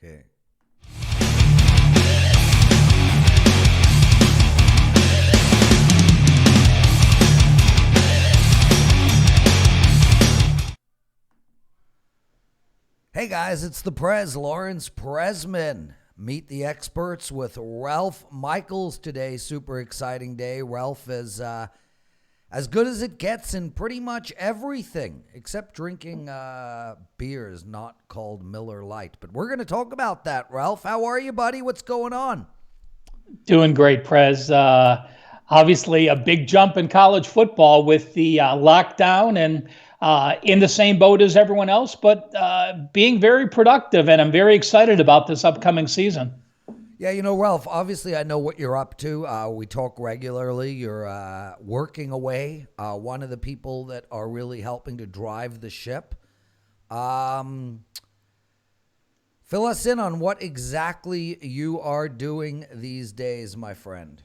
Okay. Hey guys, it's the Lawrence Prezman. Meet the experts with Ralph Michaels today. Super exciting day. Ralph is as good as it gets in pretty much everything except drinking beers not called Miller Lite. But we're going to talk about that. Ralph, how are you, buddy? What's going on? Doing great, Prez. Obviously, a big jump in college football with the lockdown and in the same boat as everyone else, but being very productive. And I'm very excited about this upcoming season. Yeah, you know, Ralph, obviously I know what you're up to. We talk regularly. You're working away. One of the people that are really helping to drive the ship. Fill us in on what exactly you are doing these days, my friend.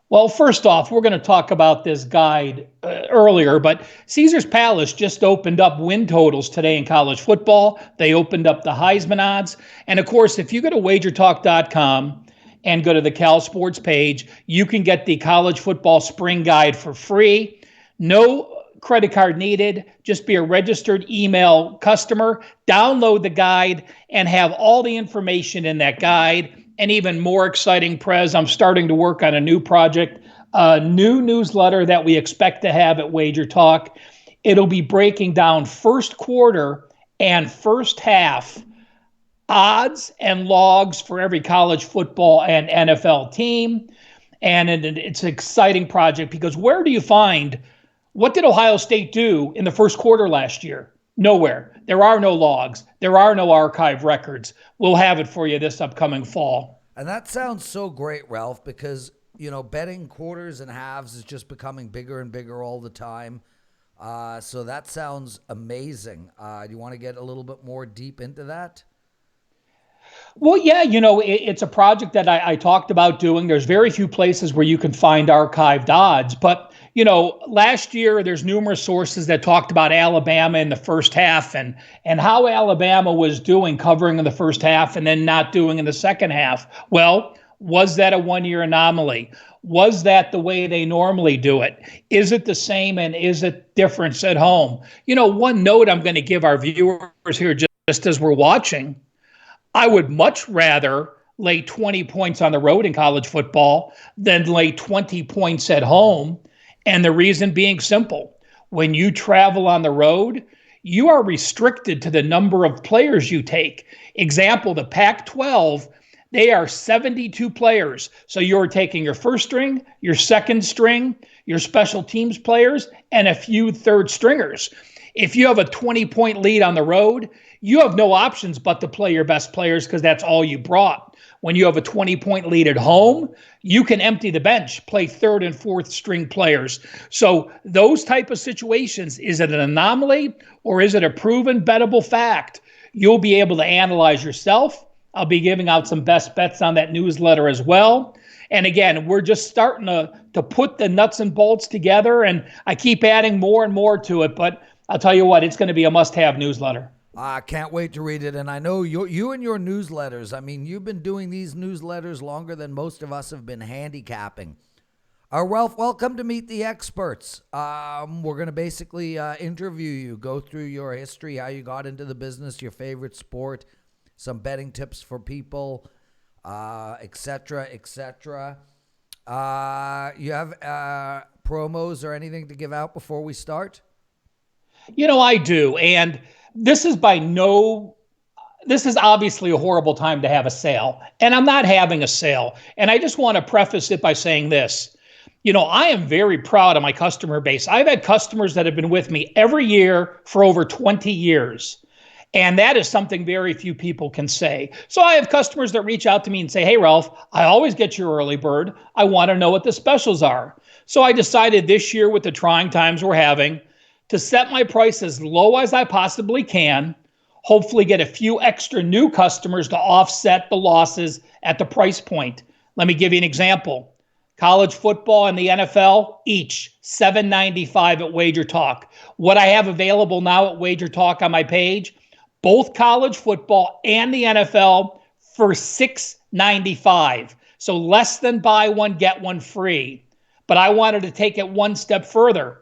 Well, first off, we're going to talk about this guide earlier, but Caesar's Palace just opened up win totals today in college football. They opened up the Heisman odds. And of course, if you go to WagerTalk.com and go to the Cal Sports page, you can get the college football spring guide for free. No credit card needed. Just be a registered email customer. Download the guide and have all the information in that guide. And even more exciting, Prez, I'm starting to work on a new project, a new newsletter that we expect to have at Wager Talk. It'll be breaking down first quarter and first half odds and logs for every college football and NFL team. And it's an exciting project because where do you find, what did Ohio State do in the first quarter last year? Nowhere. There are no logs. There are no archive records. We'll have it for you this upcoming fall. And that sounds so great, Ralph, because, you know, betting quarters and halves is just becoming bigger and bigger all the time. So that sounds amazing. Do you want to get a little bit more deep into that? Well, yeah, it's a project that I talked about doing. There's very few places where you can find archived odds. But, last year, there's numerous sources that talked about Alabama in the first half and how Alabama was doing covering in the first half and then not doing in the second half. Well, was that a one-year anomaly? Was that the way they normally do it? Is it the same and is it different at home? One note I'm going to give our viewers here just as we're watching, I would much rather lay 20 points on the road in college football than lay 20 points at home. And the reason being simple. When you travel on the road, you are restricted to the number of players you take. Example, the Pac-12, they are 72 players. So you're taking your first string, your second string, your special teams players, and a few third stringers. If you have a 20-point lead on the road, you have no options but to play your best players because that's all you brought. When you have a 20-point lead at home, you can empty the bench, play third and fourth string players. So those type of situations, is it an anomaly or is it a proven bettable fact? You'll be able to analyze yourself. I'll be giving out some best bets on that newsletter as well. And again, we're just starting to put the nuts and bolts together, and I keep adding more and more to it. But I'll tell you what, it's going to be a must-have newsletter. I can't wait to read it. And I know you and your newsletters, I mean, you've been doing these newsletters longer than most of us have been handicapping. Ralph, welcome to Meet the Experts. We're going to basically interview you, go through your history, how you got into the business, your favorite sport, some betting tips for people, et cetera, et cetera. You have promos or anything to give out before we start? I do. And this is obviously a horrible time to have a sale. And I'm not having a sale. And I just want to preface it by saying this. I am very proud of my customer base. I've had customers that have been with me every year for over 20 years. And that is something very few people can say. So I have customers that reach out to me and say, hey, Ralph, I always get your early bird. I want to know what the specials are. So I decided this year, with the trying times we're having, to set my price as low as I possibly can, hopefully get a few extra new customers to offset the losses at the price point. Let me give you an example. College football and the NFL, each $7.95 at WagerTalk. What I have available now at WagerTalk on my page, both college football and the NFL for $6.95. So less than buy one, get one free. But I wanted to take it one step further.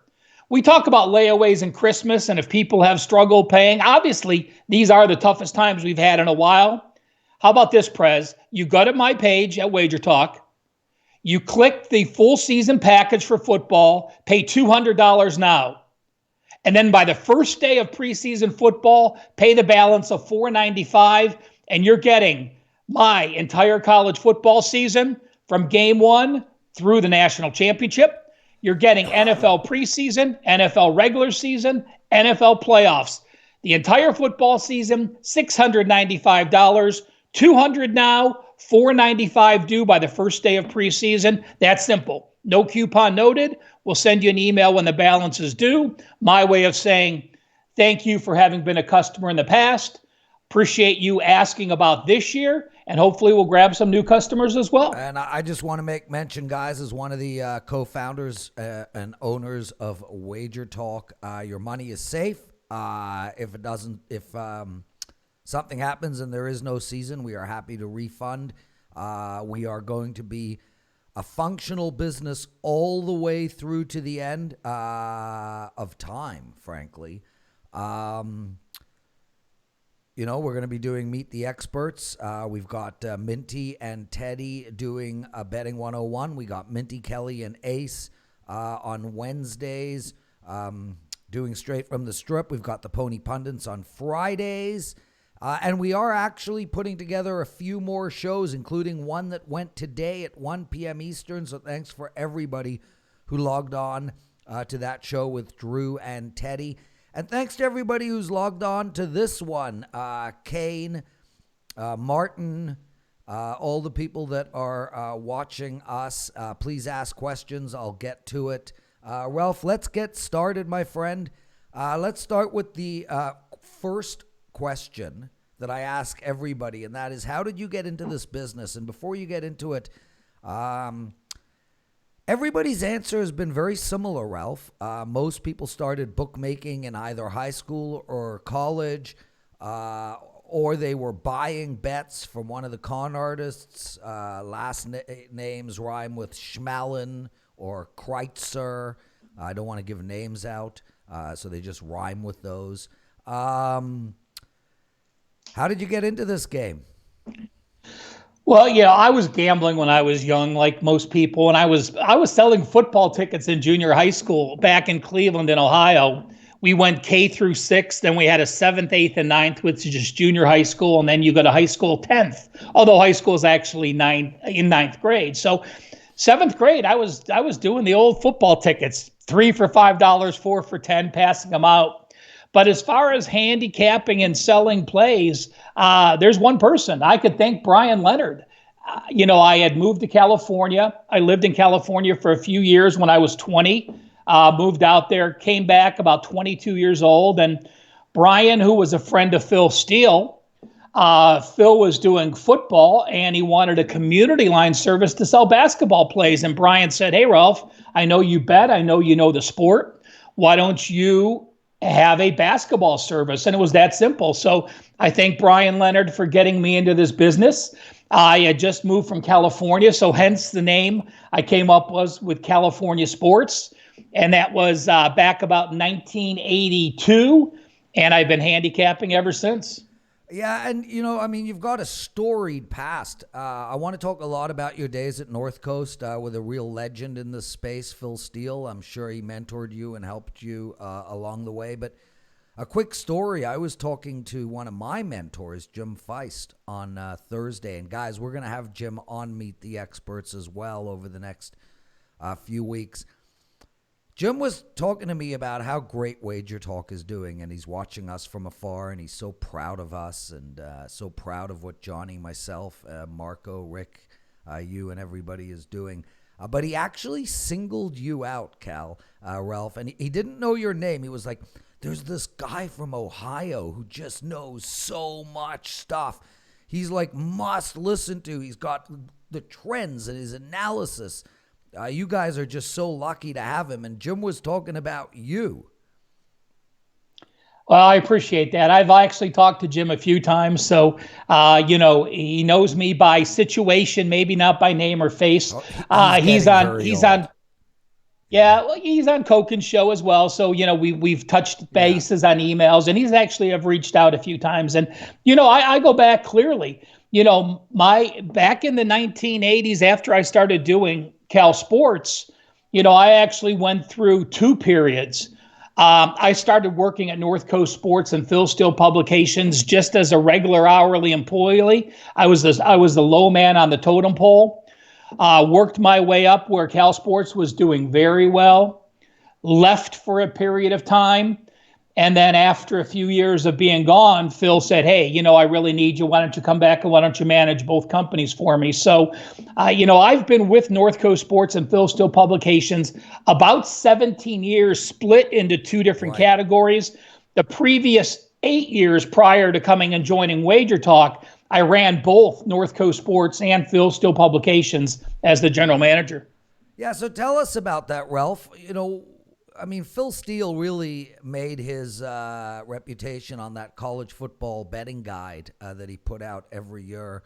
We talk about layaways and Christmas, and if people have struggled paying, obviously these are the toughest times we've had in a while. How about this, Prez? You go to my page at WagerTalk. You click the full season package for football, pay $200 now. And then by the first day of preseason football, pay the balance of $495, and you're getting my entire college football season from game one through the national championship. You're getting NFL preseason, NFL regular season, NFL playoffs. The entire football season, $695, $200 now, $495 due by the first day of preseason. That's simple. No coupon noted. We'll send you an email when the balance is due. My way of saying thank you for having been a customer in the past. Appreciate you asking about this year, and hopefully we'll grab some new customers as well. And I just want to make mention, guys, as one of the co-founders and owners of WagerTalk, your money is safe. If something happens and there is no season, we are happy to refund. We are going to be a functional business all the way through to the end of time, frankly. We're going to be doing Meet the Experts. We've got Minty and Teddy doing a Betting 101. We got Minty, Kelly, and Ace on Wednesdays doing Straight from the Strip. We've got the Pony Pundits on Fridays. And we are actually putting together a few more shows, including one that went today at 1 p.m. Eastern. So thanks for everybody who logged on to that show with Drew and Teddy. And thanks to everybody who's logged on to this one. Kane, Martin, all the people that are watching us. Please ask questions. I'll get to it. Ralph, let's get started, my friend. Let's start with the first question that I ask everybody, and that is, how did you get into this business? And before you get into it, everybody's answer has been very similar, Ralph. Most people started bookmaking in either high school or college, or they were buying bets from one of the con artists. Names rhyme with Schmallen or Kreitzer. I don't want to give names out, so they just rhyme with those. How did you get into this game? Well, yeah, I was gambling when I was young, like most people, and I was selling football tickets in junior high school back in Cleveland in Ohio. We went K through 6th, then we had a 7th, 8th, and 9th, which is just junior high school, and then you go to high school 10th, although high school is actually in 9th grade. So 7th grade, I was doing the old football tickets, 3 for $5, 4 for 10, passing them out. But as far as handicapping and selling plays, there's one person. I could thank Brian Leonard. I had moved to California. I lived in California for a few years when I was 20. Moved out there, came back about 22 years old. And Brian, who was a friend of Phil Steele, Phil was doing football, and he wanted a community line service to sell basketball plays. And Brian said, "Hey, Ralph, I know you bet. I know you know the sport. Why don't you have a basketball service?" And it was that simple. So I thank Brian Leonard for getting me into this business. I had just moved from California, so hence the name I came up with California Sports. And that was back about 1982. And I've been handicapping ever since. Yeah, and you've got a storied past. I want to talk a lot about your days at North Coast with a real legend in this space, Phil Steele. I'm sure he mentored you and helped you along the way. But a quick story, I was talking to one of my mentors, Jim Feist, on Thursday. And guys, we're going to have Jim on Meet the Experts as well over the next few weeks. Jim was talking to me about how great WagerTalk is doing, and he's watching us from afar, and he's so proud of us and so proud of what Johnny, myself, Marco, Rick, you, and everybody is doing. But he actually singled you out, Ralph, and he didn't know your name. He was like, "There's this guy from Ohio who just knows so much stuff. He's like must listen to. He's got the trends and his analysis. You guys are just so lucky to have him." And Jim was talking about you. Well, I appreciate that. I've actually talked to Jim a few times, so he knows me by situation, maybe not by name or face. Oh, he's He's getting on very he's on old. Yeah, well, he's on Koken's show as well. So, we've touched Yeah. bases on emails, and he's actually have reached out a few times. And, I go back clearly. My back in the 1980s, after I started doing Cal Sports, I actually went through two periods. I started working at North Coast Sports and Phil Steele Publications just as a regular hourly employee. I was the low man on the totem pole. Worked my way up where Cal Sports was doing very well, left for a period of time. And then after a few years of being gone, Phil said, "Hey, I really need you. Why don't you come back and why don't you manage both companies for me?" So, I've been with North Coast Sports and Phil Steele Publications about 17 years, split into two different Right. categories. The previous 8 years prior to coming and joining WagerTalk, I ran both North Coast Sports and Phil Steele Publications as the general manager. Yeah, so tell us about that, Ralph. I mean, Phil Steele really made his reputation on that college football betting guide that he put out every year.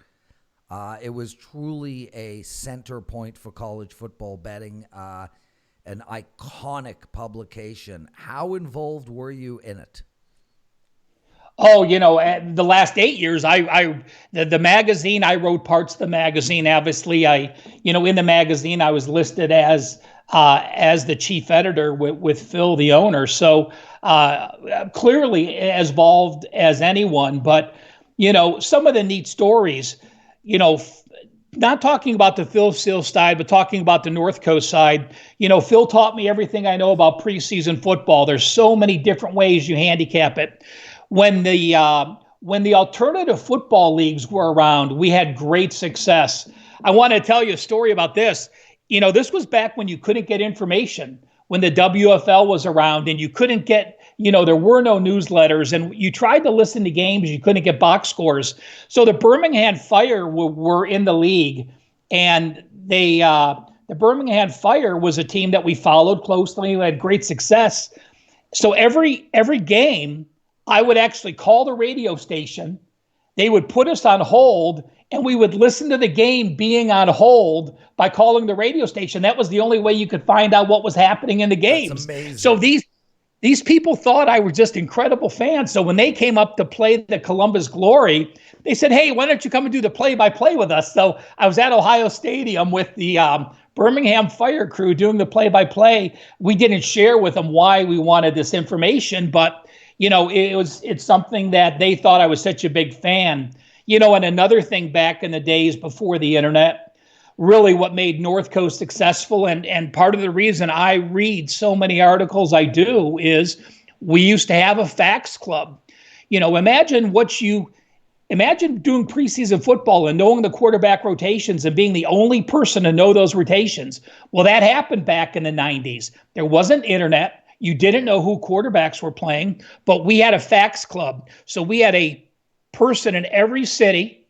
It was truly a center point for college football betting, an iconic publication. How involved were you in it? Oh, the last 8 years, the magazine, I wrote parts of the magazine. Obviously, in the magazine, I was listed as the chief editor with Phil, the owner. So clearly as involved as anyone. But some of the neat stories, you know, not talking about the Phil Steele side, but talking about the North Coast side. Phil taught me everything I know about preseason football. There's so many different ways you handicap it. When the alternative football leagues were around, we had great success. I want to tell you a story about this. This was back when you couldn't get information, when the WFL was around and you couldn't get, there were no newsletters and you tried to listen to games, you couldn't get box scores. So the Birmingham Fire were in the league, and the Birmingham Fire was a team that we followed closely. We had great success. So every game, I would actually call the radio station. They would put us on hold, and we would listen to the game being on hold by calling the radio station. That was the only way you could find out what was happening in the That's games. So amazing. these people thought I was just incredible fans. So when they came up to play the Columbus Glory, they said, "Hey, why don't you come and do the play-by-play with us?" So I was at Ohio Stadium with the Birmingham Fire crew doing the play-by-play. We didn't share with them why we wanted this information, but it's something that they thought I was such a big fan. And another thing back in the days before the internet, really what made North Coast successful, and part of the reason I read so many articles I do, is we used to have a fax club. Imagine doing preseason football and knowing the quarterback rotations and being the only person to know those rotations. Well, that happened back in the 90s. There wasn't internet. You didn't know who quarterbacks were playing, but we had a fax club. So we had a person in every city.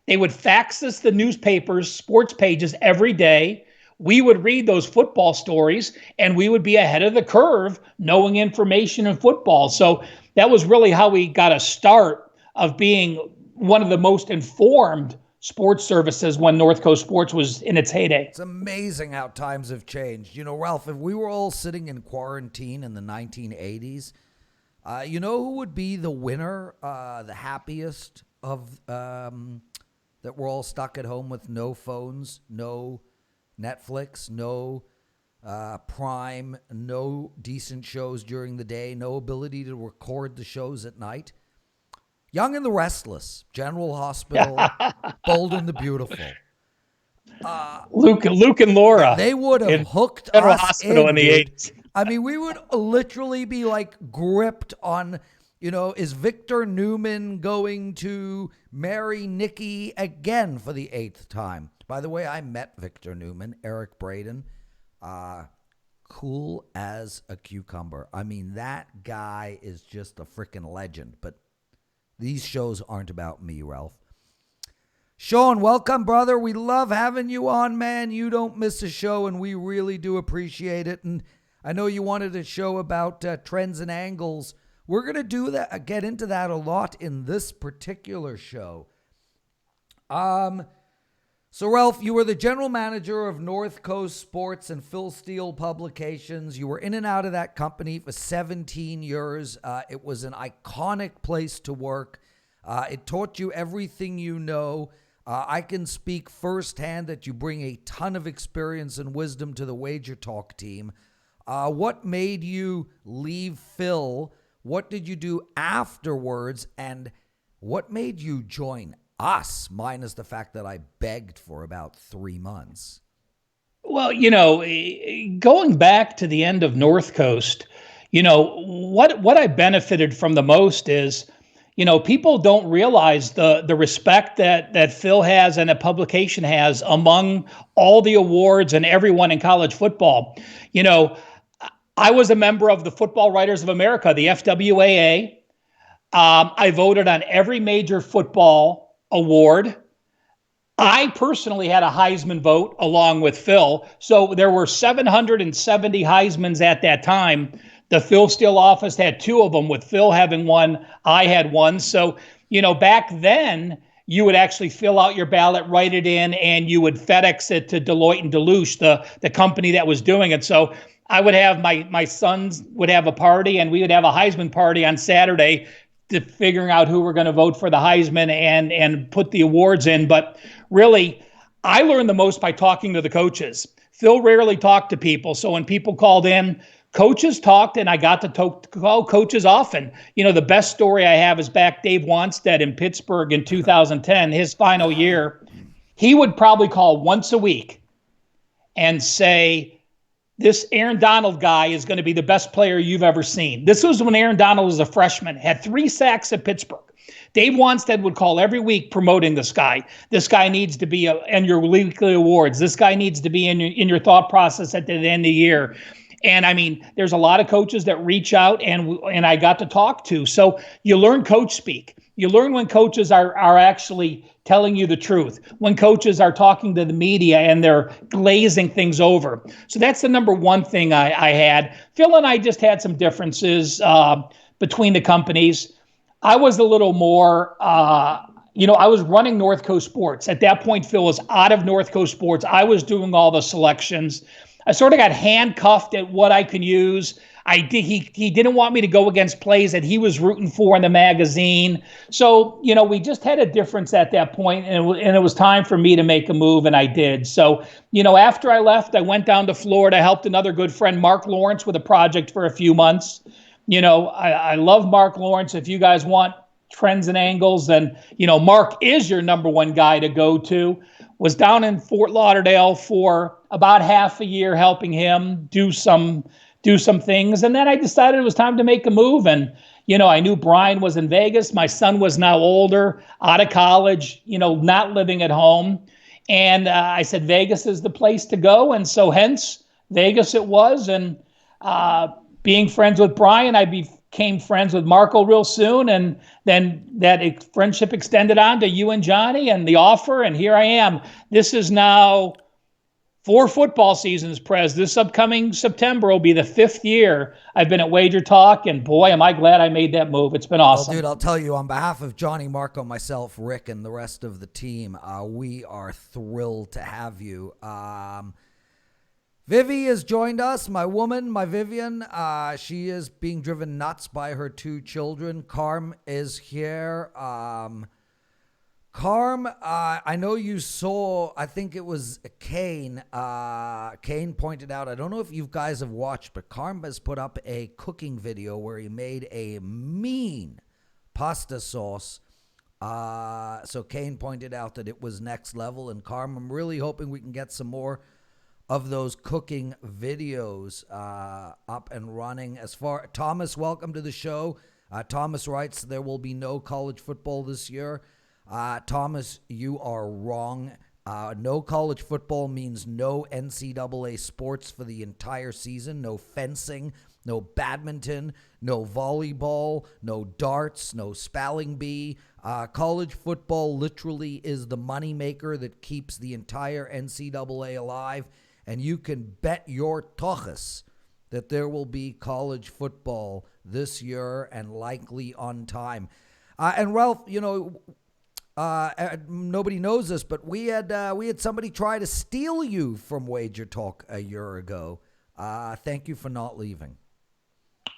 They would fax us the newspapers, sports pages every day. We would read those football stories, and we would be ahead of the curve knowing information in football. So that was really how we got a start of being one of the most informed sports services when North Coast Sports was in its heyday. It's amazing how times have changed. Ralph, if we were all sitting in quarantine in the 1980s, who would be the winner, the happiest of that we're all stuck at home with no phones, no Netflix, no Prime, no decent shows during the day, no ability to record the shows at night? Young and the Restless, General Hospital, Bold and the Beautiful. Luke and Laura. They would have in hooked General us Hospital in the dude. 80s. I mean, we would literally be like gripped on, is Victor Newman going to marry Nikki again for the 8th time? By the way, I met Victor Newman, Eric Braden. Cool as a cucumber. I mean, that guy is just a freaking legend. But these shows aren't about me, Ralph. Sean, welcome, brother. We love having you on, man. You don't miss a show, and we really do appreciate it. And I know you wanted a show about trends and angles We're going to do that, get into that a lot in this particular show. So, Ralph, you were the general manager of North Coast Sports and Phil Steele Publications. You were in and out of that company for 17 years. It was an iconic place to work. It taught you everything you know. I can speak firsthand that you bring a ton of experience and wisdom to the WagerTalk team. What made you leave Phil? What did you do afterwards? And what made you join us, minus the fact that I begged for about 3 months? Well, going back to the end of North Coast, what I benefited from the most is, people don't realize the respect that Phil has and the publication has among all the awards and everyone in college football. I was a member of the Football Writers of America, the FWAA. I voted on every major football award. I personally had a Heisman vote along with Phil. So there were 770 Heismans at that time. The Phil Steele office had 2 of them, with Phil having one, I had one. So, back then, you would actually fill out your ballot, write it in, and you would FedEx it to Deloitte and Deluche, the company that was doing it. So I would have my sons would have a party, and we would have a Heisman party on Saturday, to figuring out who we're going to vote for the Heisman and put the awards in. But really, I learned the most by talking to the coaches. Phil rarely talked to people. So when people called in, coaches talked, and I got to call coaches often. The best story I have is back Dave Wanstead in Pittsburgh in 2010, his final year. He would probably call once a week and say, this Aaron Donald guy is going to be the best player you've ever seen. This was when Aaron Donald was a freshman, had 3 sacks at Pittsburgh. Dave Wanstead would call every week promoting this guy. This guy needs to be in your weekly awards. This guy needs to be in your thought process at the end of the year. And I mean, there's a lot of coaches that reach out and I got to talk to. So you learn coach speak. You learn when coaches are actually telling you the truth, when coaches are talking to the media and they're glazing things over. So that's the number one thing I had. Phil and I just had some differences between the companies. I was a little more, I was running North Coast Sports. At that point, Phil was out of North Coast Sports. I was doing all the selections. I sort of got handcuffed at what I could use. He didn't want me to go against plays that he was rooting for in the magazine. So, we just had a difference at that point, and it was time for me to make a move, and I did. So, after I left, I went down to Florida, helped another good friend, Mark Lawrence, with a project for a few months. I love Mark Lawrence. If you guys want trends and angles, then, Mark is your number one guy to go to. Was down in Fort Lauderdale for about half a year helping him do some things. And then I decided it was time to make a move. And, I knew Brian was in Vegas. My son was now older, out of college, not living at home. And I said, Vegas is the place to go. And so hence Vegas it was. And being friends with Brian, I became friends with Marco real soon. And then that friendship extended on to you and Johnny and the offer. And here I am. This is now 4 football seasons, Prez. This upcoming September will be the 5th year I've been at WagerTalk, and boy, am I glad I made that move. It's been awesome. Well, dude, I'll tell you, on behalf of Johnny, Marco, myself, Rick, and the rest of the team, we are thrilled to have you. Vivi has joined us, my woman, my Vivian. She is being driven nuts by her 2 children. Carm is here. Carm, I know you saw, I think it was Kane. Kane pointed out, I don't know if you guys have watched, but Carm has put up a cooking video where he made a mean pasta sauce. So Kane pointed out that it was next level. And Carm, I'm really hoping we can get some more of those cooking videos up and running. Thomas, welcome to the show. Thomas writes, there will be no college football this year. Thomas, you are wrong. No college football means no NCAA sports for the entire season. No fencing, no badminton, no volleyball, no darts, no spelling bee. College football literally is the moneymaker that keeps the entire NCAA alive. And you can bet your tochus that there will be college football this year and likely on time. And Ralph, nobody knows this, but we had somebody try to steal you from WagerTalk a year ago. Thank you for not leaving.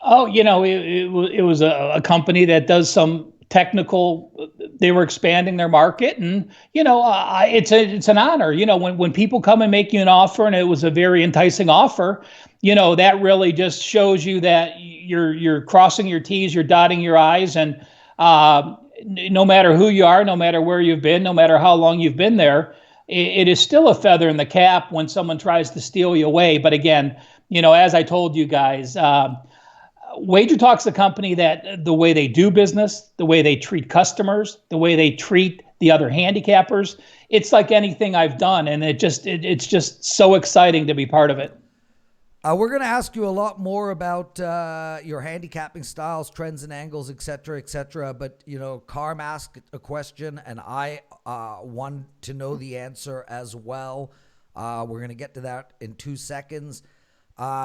Oh, it was a company that does some technical. They were expanding their market, and it's an honor. When people come and make you an offer, and it was a very enticing offer, that really just shows you that you're crossing your T's, you're dotting your I's, and no matter who you are, no matter where you've been, no matter how long you've been there, it is still a feather in the cap when someone tries to steal you away. But again, as I told you guys, WagerTalk's a company that the way they do business, the way they treat customers, the way they treat the other handicappers, it's like anything I've done, and it's just so exciting to be part of it. We're going to ask you a lot more about your handicapping styles, trends and angles, et cetera, but, Carm asked a question, and I want to know the answer as well. We're going to get to that in 2 seconds.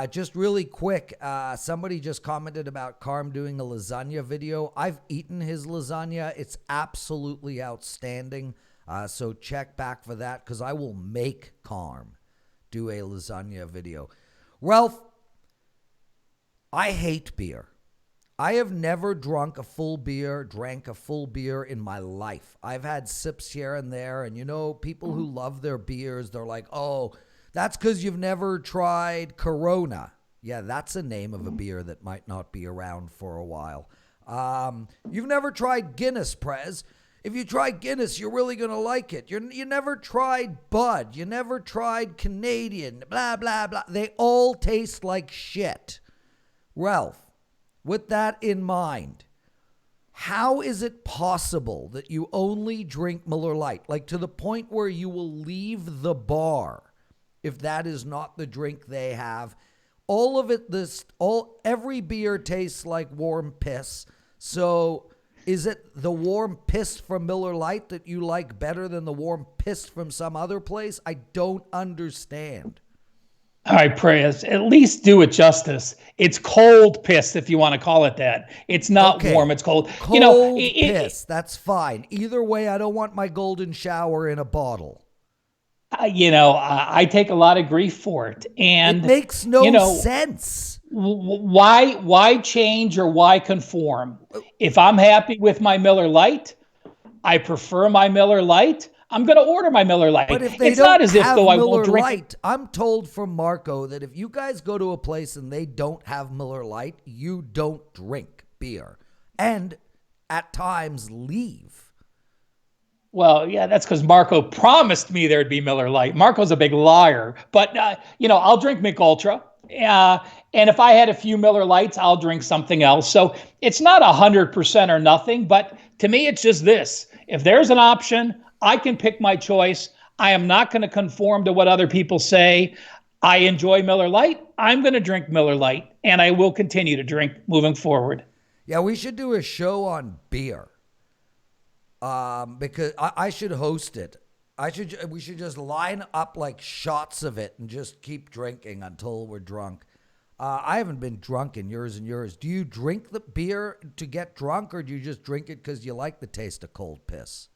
Just really quick, somebody just commented about Carm doing a lasagna video. I've eaten his lasagna. It's absolutely outstanding. So check back for that, because I will make Carm do a lasagna video. Ralph, I hate beer. I have never drank a full beer in my life. I've had sips here and there, and people who love their beers, they're like, oh, that's because you've never tried Corona. Yeah, that's a name of a beer that might not be around for a while. You've never tried Guinness, Prez. If you try Guinness, you're really going to like it. You never tried Bud. You never tried Canadian, blah, blah, blah. They all taste like shit. Ralph, with that in mind, how is it possible that you only drink Miller Lite? Like, to the point where you will leave the bar if that is not the drink they have. All of it, every beer tastes like warm piss. So is it the warm piss from Miller Lite that you like better than the warm piss from some other place? I don't understand. All right, Prez, at least do it justice. It's cold piss, if you want to call it that. It's not warm, it's cold. Cold piss, that's fine. Either way, I don't want my golden shower in a bottle. I take a lot of grief for it. And it makes no sense. Why change or why conform? If I'm happy with my Miller Lite, I prefer my Miller Lite, I'm going to order my Miller Lite. But if they don't have Miller Lite, I'm told from Marco that if you guys go to a place and they don't have Miller Lite, you don't drink beer. And at times leave. Well, yeah, that's because Marco promised me there'd be Miller Lite. Marco's a big liar. But, I'll drink Mick Ultra. And if I had a few Miller Lights, I'll drink something else. So it's not 100% or nothing. But to me, it's just this. If there's an option, I can pick my choice. I am not going to conform to what other people say. I enjoy Miller Lite. I'm going to drink Miller Lite. And I will continue to drink moving forward. Yeah, we should do a show on beer. Because I should host it. We should just line up like shots of it and just keep drinking until we're drunk. I haven't been drunk in years and years. Do you drink the beer to get drunk, or do you just drink it because you like the taste of cold piss?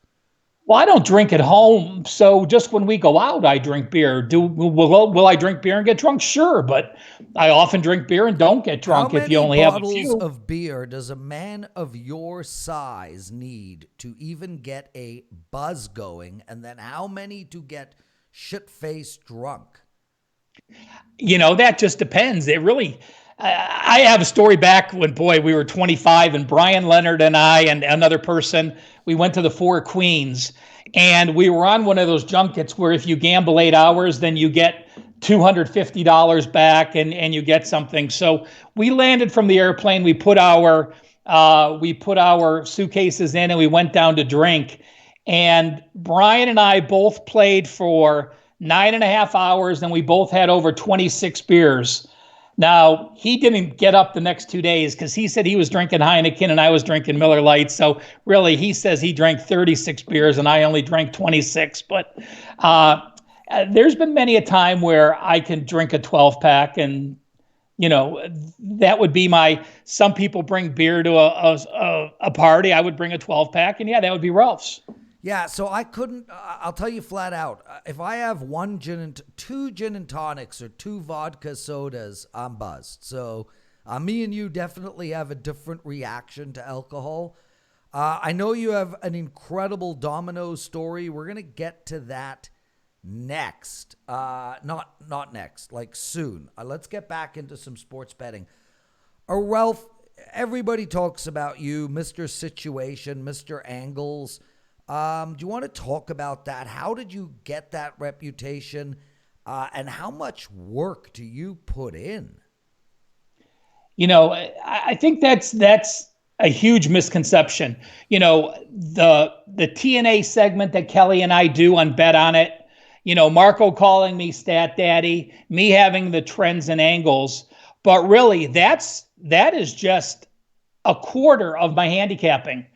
Well, I don't drink at home, so just when we go out, I drink beer. Will I drink beer and get drunk? Sure, but I often drink beer and don't get drunk if you only have a few. How many bottles of beer does a man of your size need to even get a buzz going, and then how many to get shit-faced drunk? That just depends. It really... I have a story back when, we were 25, and Brian Leonard and I and another person, we went to the Four Queens, and we were on one of those junkets where if you gamble 8 hours, then you get $250 back and you get something. So we landed from the airplane, we put our suitcases in, and we went down to drink. And Brian and I both played for 9.5 hours, and we both had over 26 beers. Now, he didn't get up the next 2 days because he said he was drinking Heineken and I was drinking Miller Lite. So really, he says he drank 36 beers and I only drank 26. But there's been many a time where I can drink a 12-pack and That would be some people bring beer to a party. I would bring a 12 pack, and yeah, that would be Ralph's. Yeah, so I couldn't. I'll tell you flat out. If I have two gin and tonics or two vodka sodas, I'm buzzed. So me and you definitely have a different reaction to alcohol. I know you have an incredible Domino story. We're gonna get to that next. Not next, like soon. Let's get back into some sports betting. Ralph, everybody talks about you, Mr. Situation, Mr. Angles. Do you want to talk about that? How did you get that reputation? And how much work do you put in? I think that's a huge misconception. The TNA segment that Kelly and I do on Bet On It, Marco calling me Stat Daddy, me having the trends and angles, but really that is just a quarter of my handicapping.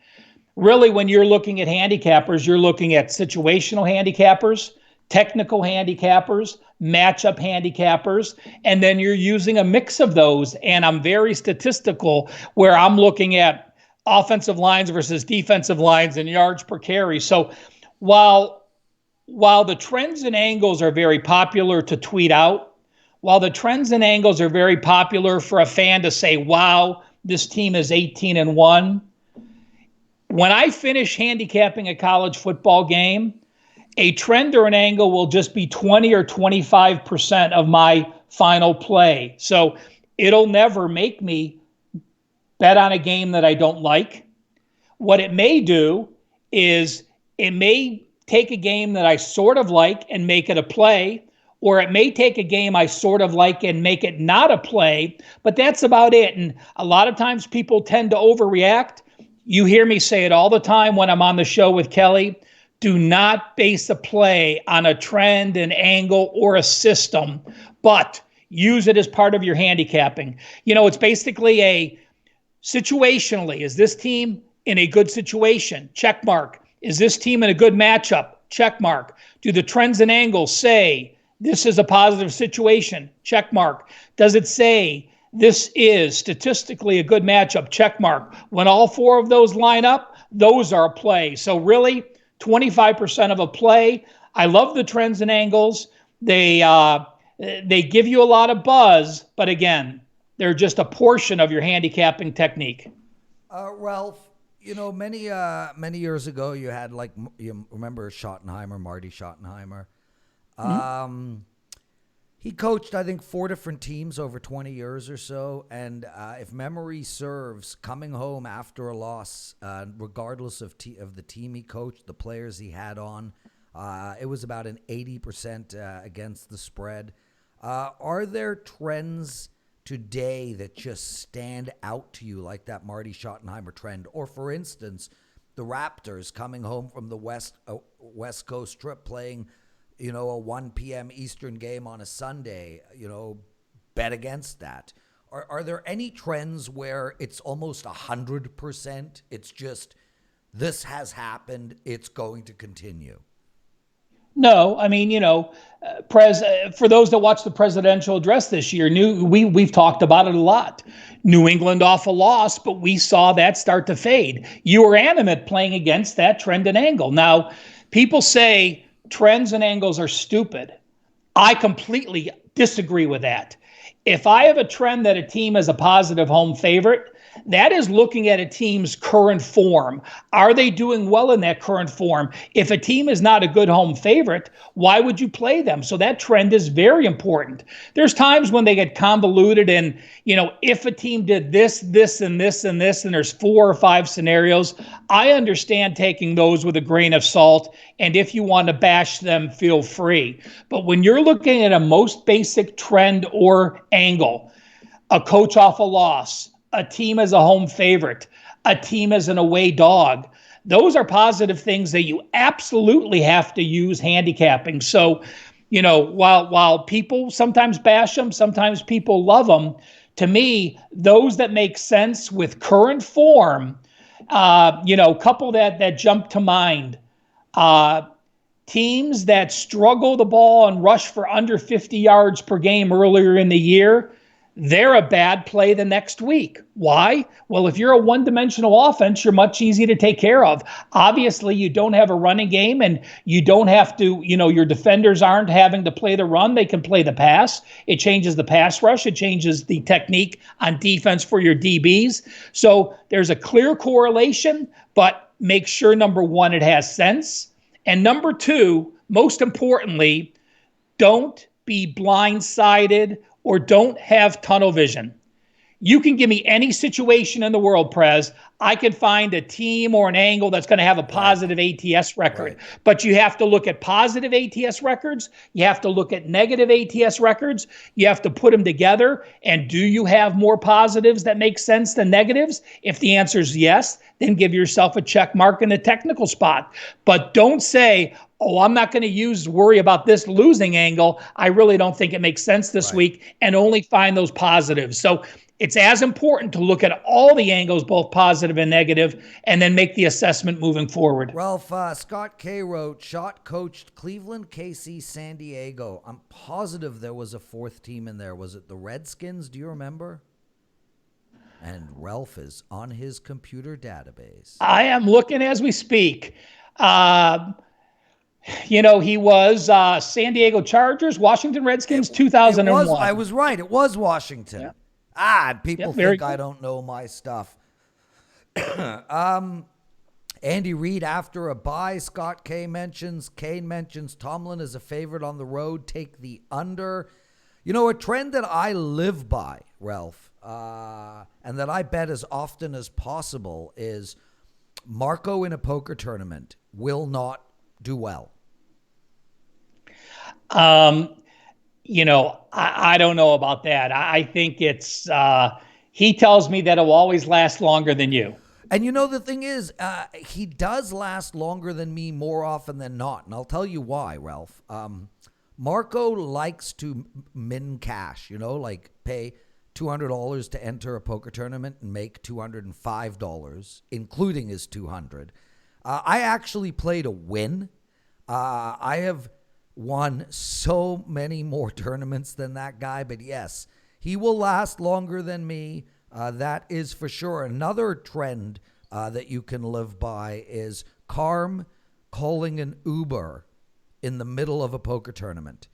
Really, when you're looking at handicappers, you're looking at situational handicappers, technical handicappers, matchup handicappers, and then you're using a mix of those. And I'm very statistical where I'm looking at offensive lines versus defensive lines and yards per carry. So while the trends and angles are very popular to tweet out, while the trends and angles are very popular for a fan to say, wow, this team is 18-1, when I finish handicapping a college football game, a trend or an angle will just be 20 or 25% of my final play. So it'll never make me bet on a game that I don't like. What it may do is it may take a game that I sort of like and make it a play, or it may take a game I sort of like and make it not a play, but that's about it. And a lot of times people tend to overreact. You hear me say it all the time when I'm on the show with Kelly. Do not base a play on a trend, an angle, or a system, but use it as part of your handicapping. It's basically a situationally. Is this team in a good situation? Check mark. Is this team in a good matchup? Check mark. Do the trends and angles say this is a positive situation? Check mark. Does it say this is statistically a good matchup? Check mark. When all four of those line up, those are a play. So really, 25% of a play. I love the trends and angles. They give you a lot of buzz, but again, they're just a portion of your handicapping technique. Ralph, many years ago, you had you remember Schottenheimer, Marty Schottenheimer. He coached, I think, 4 different teams over 20 years or so. And if memory serves, coming home after a loss, regardless of the team he coached, the players he had on, it was about an 80% against the spread. Are there trends today that just stand out to you like that Marty Schottenheimer trend? Or, for instance, the Raptors coming home from the West Coast trip playing a 1 p.m. Eastern game on a Sunday, bet against that. Are there any trends where it's almost 100%? It's just, this has happened, it's going to continue? No, I mean, for those that watched the presidential address this year, we've talked about it a lot. New England off a loss, but we saw that start to fade. You were animate playing against that trend and angle. Now, people say trends and angles are stupid. I completely disagree with that. If I have a trend that a team is a positive home favorite, that is looking at a team's current form. Are they doing well in that current form? If a team is not a good home favorite, why would you play them? So that trend is very important. There's times when they get convoluted and, if a team did this, this, and this, and this, and there's 4 or 5 scenarios, I understand taking those with a grain of salt. And if you want to bash them, feel free. But when you're looking at a most basic trend or angle, a coach off a loss, a team as a home favorite, a team as an away dog, those are positive things that you absolutely have to use handicapping. So, while people sometimes bash them, sometimes people love them, to me, those that make sense with current form, couple that jump to mind, teams that struggle the ball and rush for under 50 yards per game earlier in the year, they're a bad play the next week. Why? Well, if you're a one-dimensional offense, you're much easier to take care of. Obviously, you don't have a running game, and you don't have to, your defenders aren't having to play the run. They can play the pass. It changes the pass rush. It changes the technique on defense for your DBs. So there's a clear correlation, but make sure, number one, it has sense. And number two, most importantly, don't be blindsided or don't have tunnel vision. You can give me any situation in the world, Prez. I can find a team or an angle that's going to have a positive ATS record. Right. But you have to look at positive ATS records. You have to look at negative ATS records. You have to put them together. And do you have more positives that make sense than negatives? If the answer is yes, then give yourself a check mark in the technical spot. But don't say, oh, I'm not going to worry about this losing angle. I really don't think it makes sense this week, and only find those positives. So it's as important to look at all the angles, both positive and negative, and then make the assessment moving forward. Ralph, Scott K. wrote, Shot coached Cleveland, KC, San Diego. I'm positive there was a fourth team in there. Was it the Redskins? Do you remember? And Ralph is on his computer database. I am looking as we speak. He was San Diego Chargers, Washington Redskins, 2001. I was right. It was Washington. Yeah. People very think cool. I don't know my stuff. Andy Reid after a bye. Scott K mentions. Kane mentions Tomlin is a favorite on the road. Take the under. A trend that I live by, Ralph, and that I bet as often as possible is Marco in a poker tournament will not do well. I don't know about that. I think it's, he tells me that it'll always last longer than you. And the thing is, he does last longer than me more often than not. And I'll tell you why, Ralph. Marco likes to min cash, like pay $200 to enter a poker tournament and make $205, including his $200. I actually play to win. I have won so many more tournaments than that guy, but yes, he will last longer than me. That is for sure. Another trend that you can live by is Carm calling an Uber in the middle of a poker tournament.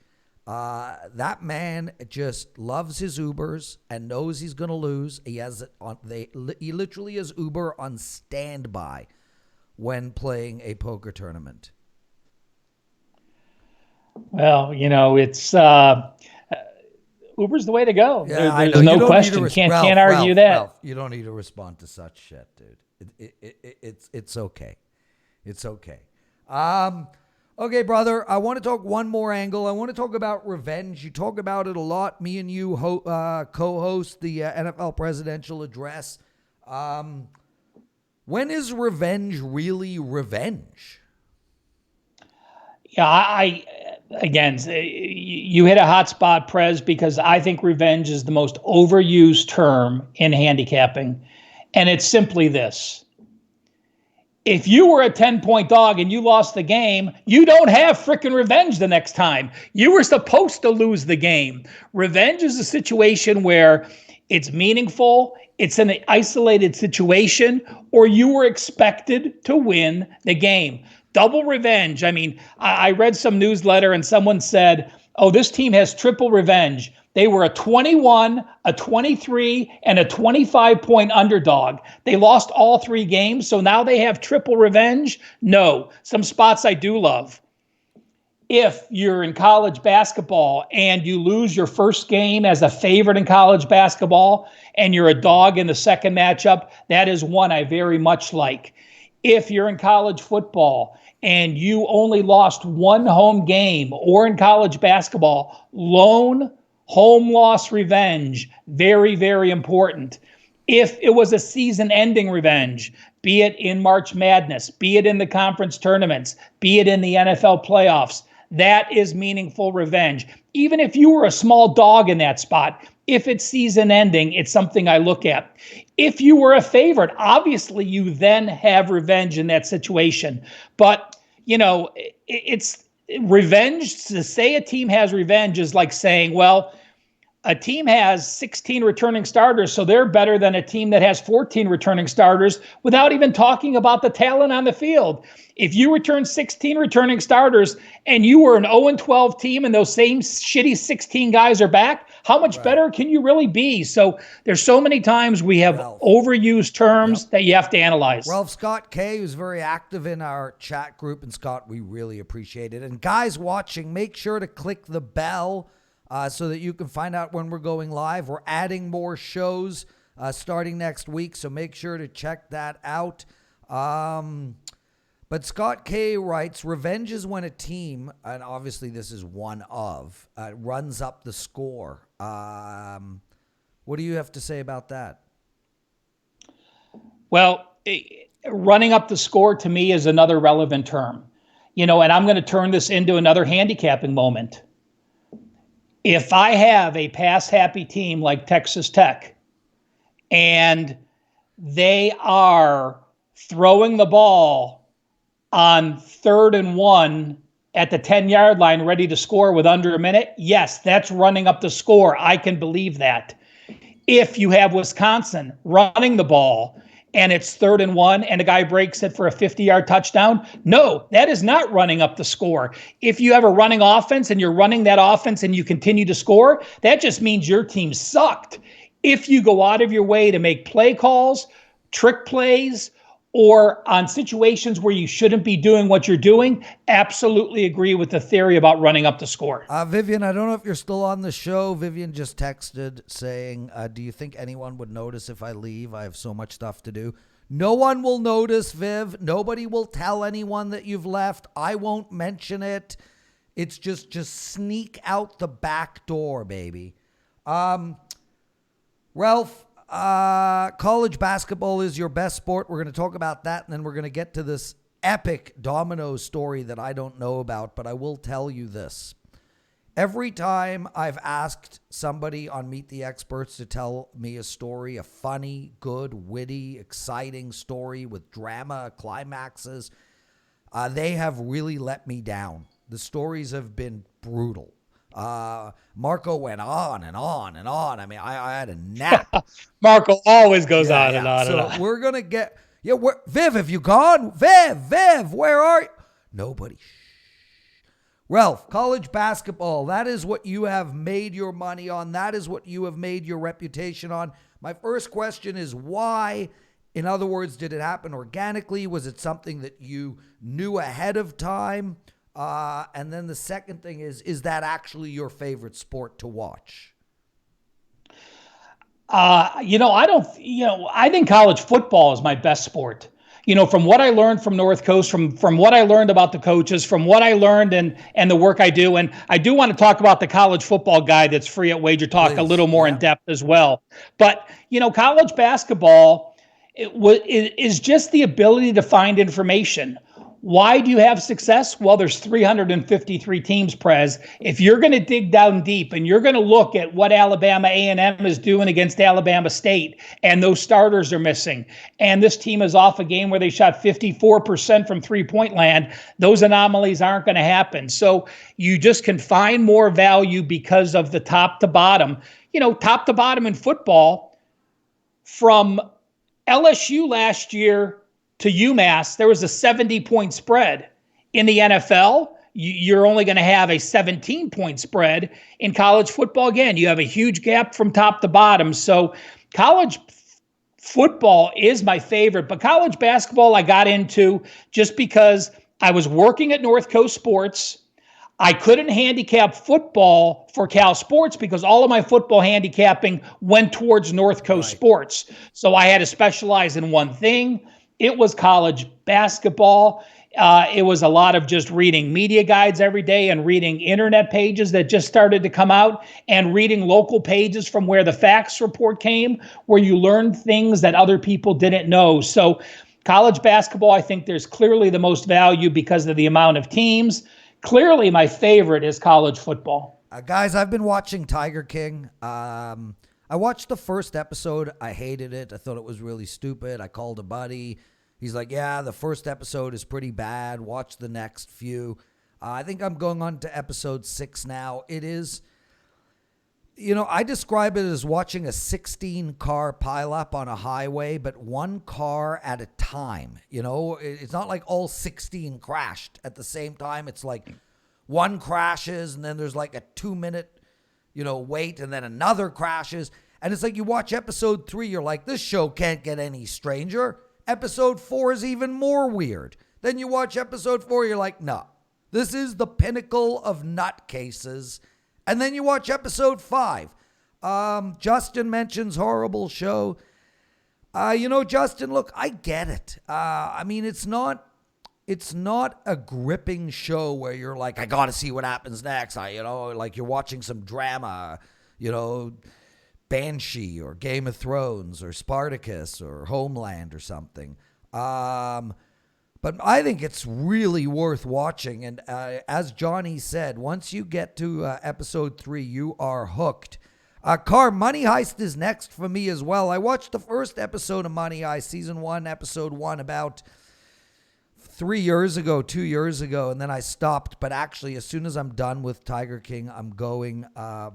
That man just loves his Ubers and knows he's going to lose. He literally has Uber on standby when playing a poker tournament. Well, it's Uber's the way to go. Yeah, There's no question. Can't argue that. Ralph, you don't need to respond to such shit, dude. It's okay. It's okay. Okay, brother, I want to talk one more angle. I want to talk about revenge. You talk about it a lot. Me and you co-host the NFL presidential address. When is revenge really revenge? Yeah, again, you hit a hot spot, Prez, because I think revenge is the most overused term in handicapping. And it's simply this. If you were a 10-point dog and you lost the game, you don't have frickin' revenge the next time. You were supposed to lose the game. Revenge is a situation where it's meaningful, it's an isolated situation, or you were expected to win the game. Double revenge. I mean, I read some newsletter and someone said, oh, this team has triple revenge. They were a 21, a 23, and a 25-point underdog. They lost all 3 games, so now they have triple revenge? No. Some spots I do love. If you're in college basketball and you lose your first game as a favorite in college basketball and you're a dog in the second matchup, that is one I very much like. If you're in college football and you only lost 1 home game, or in college basketball, lone home loss revenge, very, very important. If it was a season-ending revenge, be it in March Madness, be it in the conference tournaments, be it in the NFL playoffs, that is meaningful revenge. Even if you were a small dog in that spot, if it's season-ending, it's something I look at. If you were a favorite, obviously you then have revenge in that situation. But, it's revenge. To say a team has revenge is like saying, well, a team has 16 returning starters, so they're better than a team that has 14 returning starters without even talking about the talent on the field. If you return 16 returning starters and you were an 0-12 team and those same shitty 16 guys are back, how much better can you really be? So there's so many times we have overused terms that you have to analyze. Ralph, Scott K, who's very active in our chat group, and Scott, we really appreciate it. And guys watching, make sure to click the bell so that you can find out when we're going live. We're adding more shows starting next week, so make sure to check that out. But Scott K writes, revenge is when a team, and obviously this is one of, runs up the score. What do you have to say about that? Well, running up the score to me is another relevant term. And I'm going to turn this into another handicapping moment. If I have a pass-happy team like Texas Tech, and they are throwing the ball on 3rd and 1 at the 10-yard line, ready to score with under a minute, yes, that's running up the score. I can believe that. If you have Wisconsin running the ball and it's 3rd and 1 and a guy breaks it for a 50-yard touchdown, no, that is not running up the score. If you have a running offense and you're running that offense and you continue to score, that just means your team sucked. If you go out of your way to make play calls, trick plays, or on situations where you shouldn't be doing what you're doing, absolutely agree with the theory about running up the score. Vivian, I don't know if you're still on the show. Vivian just texted saying, do you think anyone would notice if I leave? I have so much stuff to do. No one will notice, Viv. Nobody will tell anyone that you've left. I won't mention it. It's just sneak out the back door, baby. Ralph, college basketball is your best sport. We're going to talk about that, and then we're going to get to this epic Domino story that I don't know about, but I will tell you this. Every time I've asked somebody on Meet the Experts to tell me a story, a funny, good, witty, exciting story with drama, climaxes, they have really let me down. The stories have been brutal. Marco went on and on and on. I mean, I had a nap. Marco always goes on and on so and on. We're going to get... Viv, have you gone? Viv, where are you? Nobody. Ralph, college basketball, that is what you have made your money on. That is what you have made your reputation on. My first question is why? In other words, did it happen organically? Was it something that you knew ahead of time? And then the second thing is that actually your favorite sport to watch? I think college football is my best sport. From what I learned from North Coast, from what I learned about the coaches, from what I learned and the work I do. And I do want to talk about the college football guide that's free at WagerTalk a little more in depth as well. But, college basketball is just the ability to find information. Why do you have success? Well, there's 353 teams, Prez. If you're going to dig down deep and you're going to look at what Alabama A&M is doing against Alabama State, and those starters are missing, and this team is off a game where they shot 54% from three-point land, those anomalies aren't going to happen. So you just can find more value because of the top to bottom. Top to bottom in football, from LSU last year to UMass, there was a 70-point spread. In the NFL, you're only going to have a 17-point spread. In college football, again, you have a huge gap from top to bottom. So college football is my favorite, but college basketball I got into just because I was working at North Coast Sports. I couldn't handicap football for Cal Sports because all of my football handicapping went towards North Coast Sports. So I had to specialize in one thing. It was college basketball. It was a lot of just reading media guides every day and reading internet pages that just started to come out and reading local pages from where the facts report came, where you learned things that other people didn't know. So college basketball, I think there's clearly the most value because of the amount of teams. Clearly, my favorite is college football. Guys, I've been watching Tiger King. I watched the first episode. I hated it. I thought it was really stupid. I called a buddy. He's like, yeah, the first episode is pretty bad. Watch the next few. I think I'm going on to episode 6 now. It's I describe it as watching a 16-car pileup on a highway, but one car at a time. It's not like all 16 crashed at the same time. It's like one crashes, and then there's like a 2-minute, wait, and then another crashes. And it's like you watch episode 3, you're like, this show can't get any stranger. Episode 4 is even more weird. Then you watch episode 4, you're like, no, this is the pinnacle of nutcases. And then you watch episode 5. Justin mentions horrible show. Justin, look, I get it. It's not a gripping show where you're like, I got to see what happens next. Like you're watching some drama, Banshee or Game of Thrones or Spartacus or Homeland or something. But I think it's really worth watching. And as Johnny said, once you get to episode 3, you are hooked. Carr, Money Heist is next for me as well. I watched the first episode of Money Heist, season 1, episode 1, about 2 years ago, and then I stopped. But actually, as soon as I'm done with Tiger King, I'm going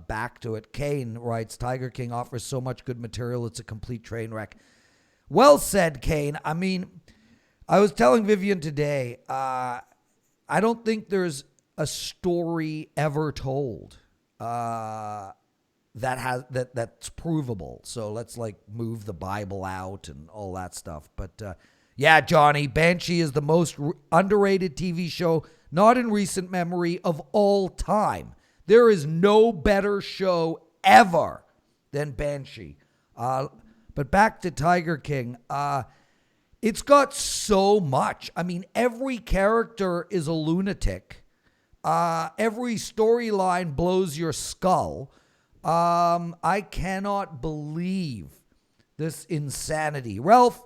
back to it. Kane writes, Tiger King offers so much good material, it's a complete train wreck. Well said, Kane. I was telling Vivian today, I don't think there's a story ever told that's provable. So let's move the Bible out and all that stuff. But yeah, Johnny, Banshee is the most underrated TV show, not in recent memory, of all time. There is no better show ever than Banshee. But back to Tiger King. It's got so much. Every character is a lunatic. Every storyline blows your skull. I cannot believe this insanity. Ralph,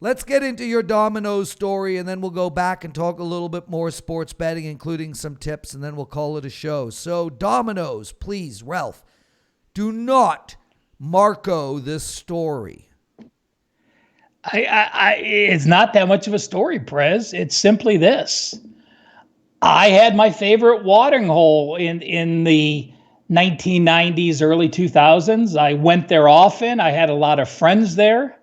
let's get into your Domino story, and then we'll go back and talk a little bit more sports betting, including some tips, and then we'll call it a show. So, Dominoes, please, Ralph, do not Marco this story. It's not that much of a story, Prez. It's simply this. I had my favorite watering hole in the 1990s, early 2000s. I went there often. I had a lot of friends there.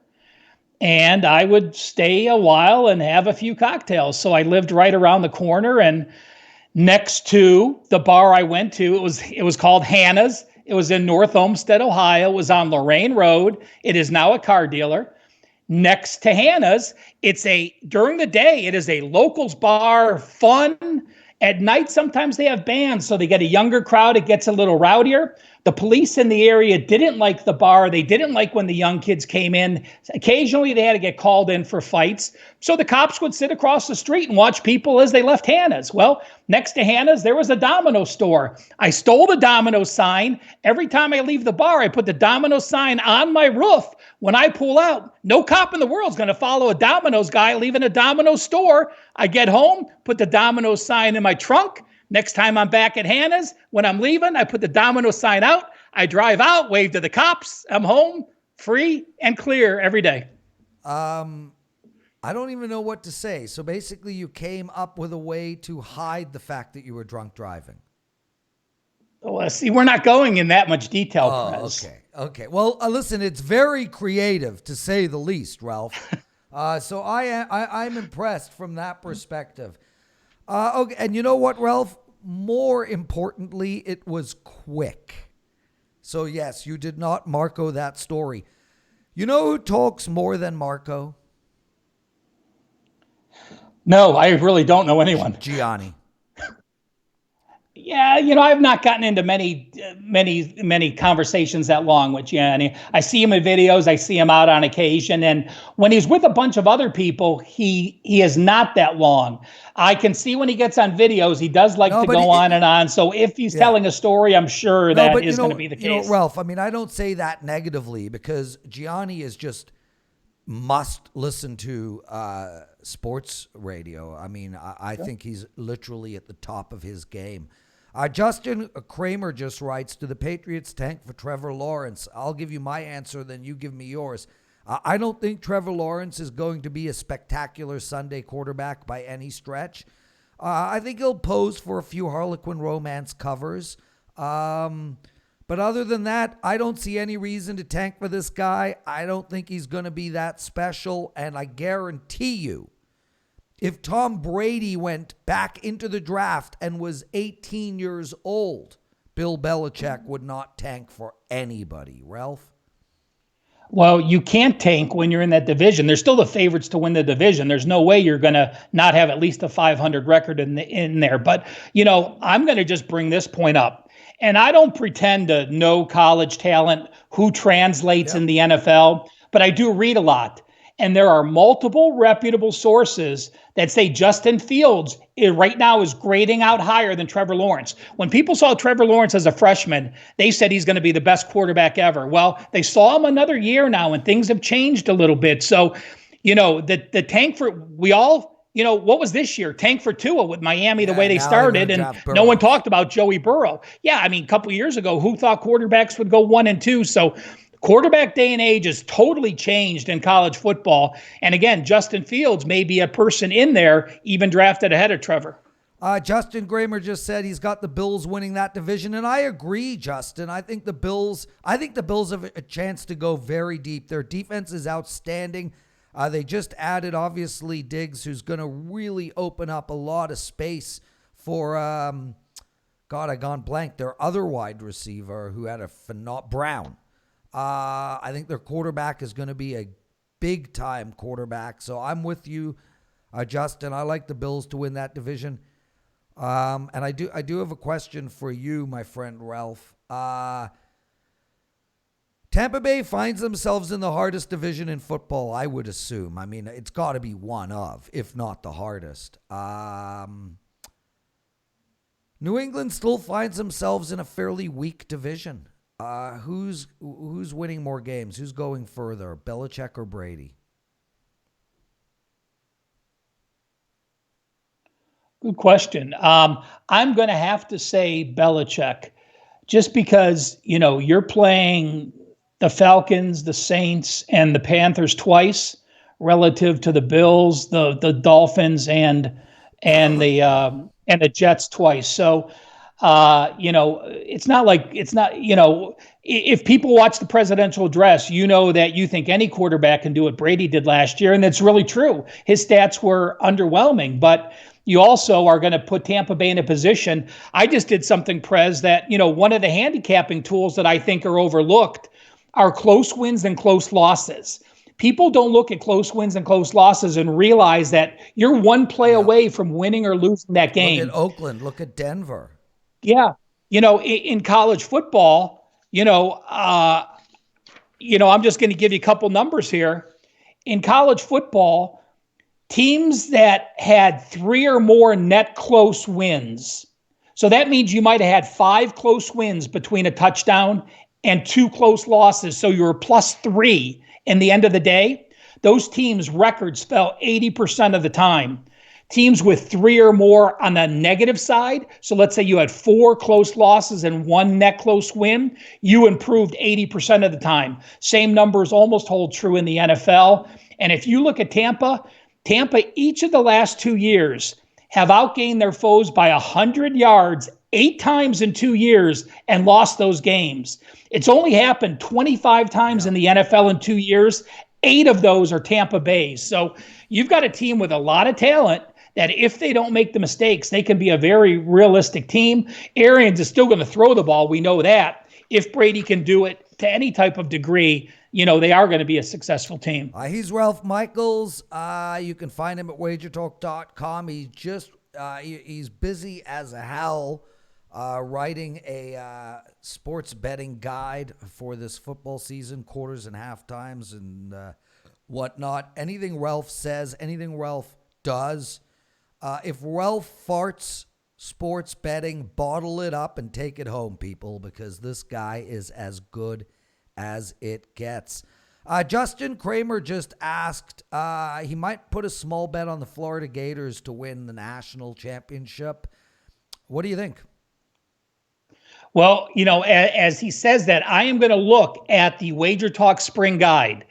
And I would stay a while and have a few cocktails. So I lived right around the corner, and next to the bar I went to, it was called Hannah's. It was in North Olmsted, Ohio. It was on Lorraine Road. It is now a car dealer. Next to Hannah's, during the day, it is a locals bar, fun. At night, sometimes they have bands, so they get a younger crowd. It gets a little rowdier. The police in the area didn't like the bar. They didn't like when the young kids came in. Occasionally, they had to get called in for fights. So the cops would sit across the street and watch people as they left Hannah's. Well, next to Hannah's, there was a Domino store. I stole the Domino sign. Every time I leave the bar, I put the Domino sign on my roof. When I pull out, no cop in the world is going to follow a Domino's guy leaving a Domino store. I get home, put the Domino sign in my trunk. Next time I'm back at Hannah's, when I'm leaving, I put the Domino sign out. I drive out, wave to the cops. I'm home, free and clear every day. I don't even know what to say. So basically, you came up with a way to hide the fact that you were drunk driving. Well, see, we're not going in that much detail, Prez. Okay. Well, listen, it's very creative, to say the least, Ralph. So I'm impressed from that perspective. Okay, and you know what, Ralph? More importantly, it was quick. So yes, you did not Marco that story. You know who talks more than Marco? No, I really don't know anyone. Gianni. Yeah, I've not gotten into many conversations that long with Gianni. I see him in videos. I see him out on occasion. And when he's with a bunch of other people, he is not that long. I can see when he gets on videos, he does like to go on and on. So if he's telling a story, I'm sure that is going to be the case. Ralph, I don't say that negatively, because Gianni is just must listen to sports radio. I think he's literally at the top of his game. Justin Kramer just writes, do the Patriots tank for Trevor Lawrence? I'll give you my answer, then you give me yours. I don't think Trevor Lawrence is going to be a spectacular Sunday quarterback by any stretch. I think he'll pose for a few Harlequin romance covers. But But other than that, I don't see any reason to tank for this guy. I don't think he's going to be that special. And I guarantee you, if Tom Brady went back into the draft and was 18 years old, Bill Belichick would not tank for anybody. Ralph? Well, you can't tank when you're in that division. They're still the favorites to win the division. There's no way you're going to not have at least a 500 record in there. But, I'm going to just bring this point up. And I don't pretend to know college talent, who translates in the NFL, but I do read a lot. And there are multiple reputable sources that say Justin Fields right now is grading out higher than Trevor Lawrence. When people saw Trevor Lawrence as a freshman, they said he's going to be the best quarterback ever. Well, they saw him another year now, and things have changed a little bit. So, the tank for what was this year? Tank for Tua with Miami, the way they started, and no one talked about Joey Burrow. Yeah, I mean, a couple of years ago, who thought quarterbacks would go 1 and 2? So quarterback day and age has totally changed in college football. And again, Justin Fields may be a person in there, even drafted ahead of Trevor. Justin Kramer just said he's got the Bills winning that division, and I agree, Justin. I think the Bills have a chance to go very deep. Their defense is outstanding. They just added, obviously, Diggs, who's going to really open up a lot of space for, God, I gone blank, their other wide receiver who had Brown. I think their quarterback is going to be a big-time quarterback. So I'm with you, Justin. I like the Bills to win that division. And I do have a question for you, my friend Ralph. Tampa Bay finds themselves in the hardest division in football, I would assume. I mean, it's got to be one of, if not the hardest. New England still finds themselves in a fairly weak division. Who's winning more games? Who's going further, Belichick or Brady? Good question. I'm going to have to say Belichick, just because, you're playing the Falcons, the Saints, and the Panthers twice relative to the Bills, the Dolphins, and the Jets twice. So, if people watch the presidential address, that you think any quarterback can do what Brady did last year. And that's really true. His stats were underwhelming, but you also are going to put Tampa Bay in a position. I just did something, Prez, that, one of the handicapping tools that I think are overlooked are close wins and close losses. People don't look at close wins and close losses and realize that you're one play away from winning or losing that game. Look at Oakland. Look at Denver. Yeah. In college football, I'm just going to give you a couple numbers here. In college football, teams that had 3 or more net close wins. So that means you might have had 5 close wins between a touchdown and 2 close losses. So you were +3 in the end of the day. Those teams' records fell 80% of the time. Teams with 3 or more on the negative side, so let's say you had 4 close losses and 1 net close win, you improved 80% of the time. Same numbers almost hold true in the NFL. And if you look at Tampa, each of the last 2 years have outgained their foes by 100 yards 8 times in 2 years and lost those games. It's only happened 25 times in the NFL in 2 years. 8 of those are Tampa Bay's. So you've got a team with a lot of talent that if they don't make the mistakes, they can be a very realistic team. Arians is still going to throw the ball. We know that. If Brady can do it to any type of degree, they are going to be a successful team. He's Ralph Michaels. You can find him at WagerTalk.com. He's busy as hell writing a sports betting guide for this football season, quarters and half times and whatnot. Anything Ralph says, anything Ralph does, if Ralph farts sports betting, bottle it up and take it home, people, because this guy is as good as it gets. Justin Kramer just asked, he might put a small bet on the Florida Gators to win the national championship. What do you think? Well, as he says that, I am going to look at the WagerTalk Spring Guide.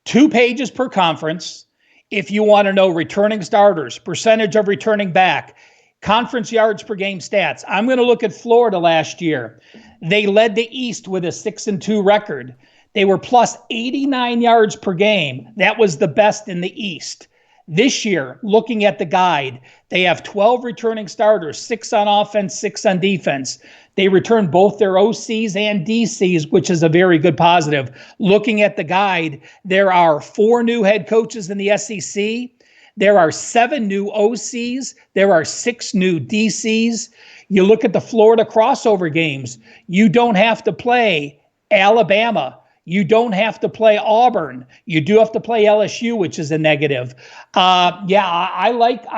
2 pages per conference. If you want to know returning starters, percentage of returning back, conference yards per game stats. I'm going to look at Florida last year. They led the East with a 6-2 record. They were plus 89 yards per game. That was the best in the East. This year, looking at the guide, they have 12 returning starters, 6 on offense, 6 on defense. They return both their OCs and DCs, which is a very good positive. Looking at the guide, there are 4 new head coaches in the SEC. There are 7 new OCs. There are 6 new DCs. You look at the Florida crossover games. You don't have to play Alabama. You don't have to play Auburn. You do have to play LSU, which is a negative. I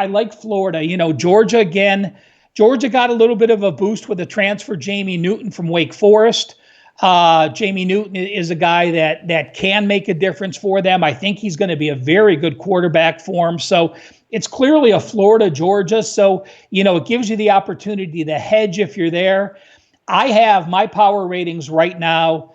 like Florida. Georgia again. Georgia got a little bit of a boost with the transfer Jamie Newton from Wake Forest. Jamie Newton is a guy that can make a difference for them. I think he's going to be a very good quarterback for them. So it's clearly a Florida-Georgia. So, it gives you the opportunity to hedge if you're there. I have my power ratings right now.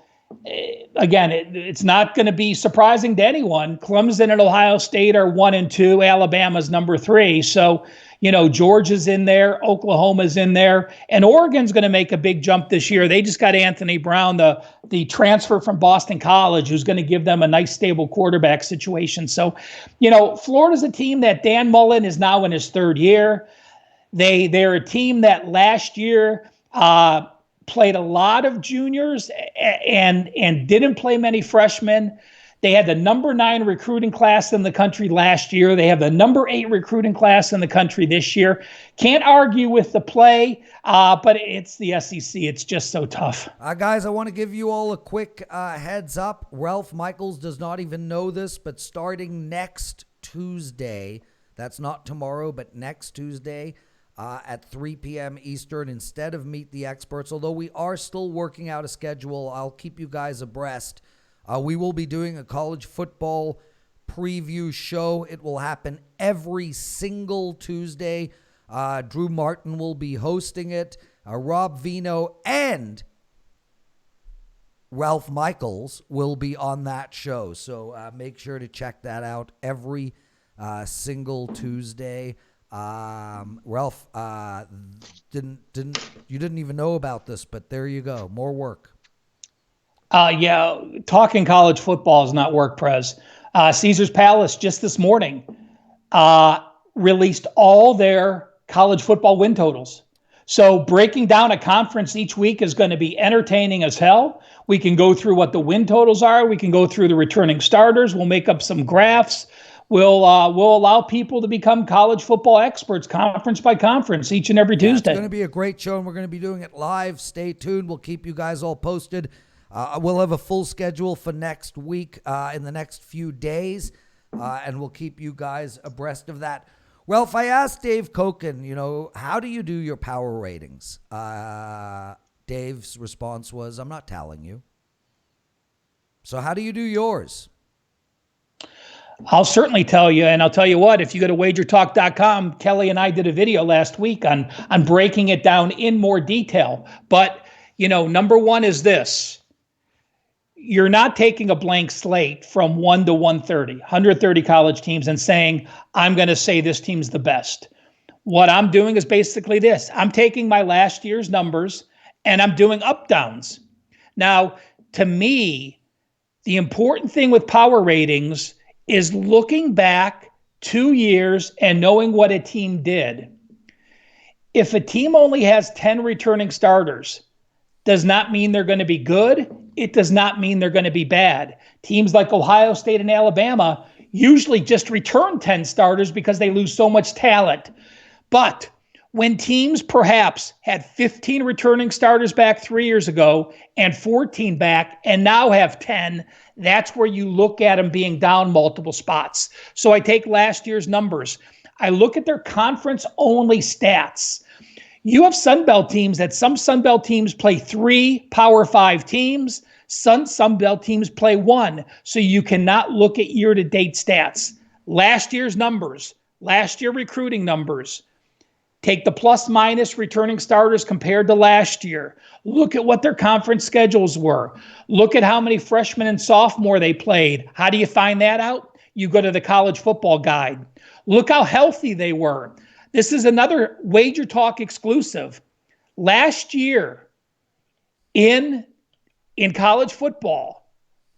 Again, it's not going to be surprising to anyone. Clemson and Ohio State are 1 and 2. Alabama's number 3. So, Georgia's in there. Oklahoma's in there. And Oregon's going to make a big jump this year. They just got Anthony Brown, the transfer from Boston College, who's going to give them a nice, stable quarterback situation. So, Florida's a team that Dan Mullen is now in his 3rd year. They're a team that last year played a lot of juniors and didn't play many freshmen. They had the number 9 recruiting class in the country last year. They have the number 8 recruiting class in the country this year. Can't argue with the play, but it's the SEC. It's just so tough. Guys, I want to give you all a quick heads up. Ralph Michaels does not even know this, but starting next Tuesday, that's not tomorrow, but next Tuesday, at 3 p.m. Eastern, instead of Meet the Experts. Although we are still working out a schedule, I'll keep you guys abreast. We will be doing a college football preview show. It will happen every single Tuesday. Drew Martin will be hosting it. Rob Vino and Ralph Michaels will be on that show. So make sure to check that out every single Tuesday. Ralph, you didn't even know about this, but there you go. More work. Talking college football is not work, Prez. Caesars Palace just this morning released all their college football win totals. So breaking down a conference each week is going to be entertaining as hell. We can go through what the win totals are. We can go through the returning starters. We'll make up some graphs. We'll allow people to become college football experts, conference by conference, each and every Tuesday. It's going to be a great show, and we're going to be doing it live. Stay tuned. We'll keep you guys all posted. We'll have a full schedule for next week in the next few days, and we'll keep you guys abreast of that. Ralph, I asked Dave Koken, how do you do your power ratings? Dave's response was, I'm not telling you. So how do you do yours? I'll certainly tell you, and I'll tell you what, if you go to WagerTalk.com, Kelly and I did a video last week on breaking it down in more detail. But, number one is this. You're not taking a blank slate from 1 to 130 college teams and saying, I'm going to say this team's the best. What I'm doing is basically this. I'm taking my last year's numbers and I'm doing up downs. Now, to me, the important thing with power ratings is looking back 2 years and knowing what a team did. If a team only has 10 returning starters, does not mean they're going to be good. It does not mean they're going to be bad. Teams like Ohio State and Alabama usually just return 10 starters because they lose so much talent. But when teams perhaps had 15 returning starters back 3 years ago and 14 back and now have 10, that's where you look at them being down multiple spots. So I take last year's numbers. I look at their conference-only stats. You have Sunbelt teams that some Sunbelt teams play 3 Power 5 teams. Some Sunbelt teams play 1. So you cannot look at year-to-date stats. Last year's numbers, last year recruiting numbers. Take the plus-minus returning starters compared to last year. Look at what their conference schedules were. Look at how many freshmen and sophomore they played. How do you find that out? You go to the college football guide. Look how healthy they were. This is another Wager Talk exclusive. Last year in college football,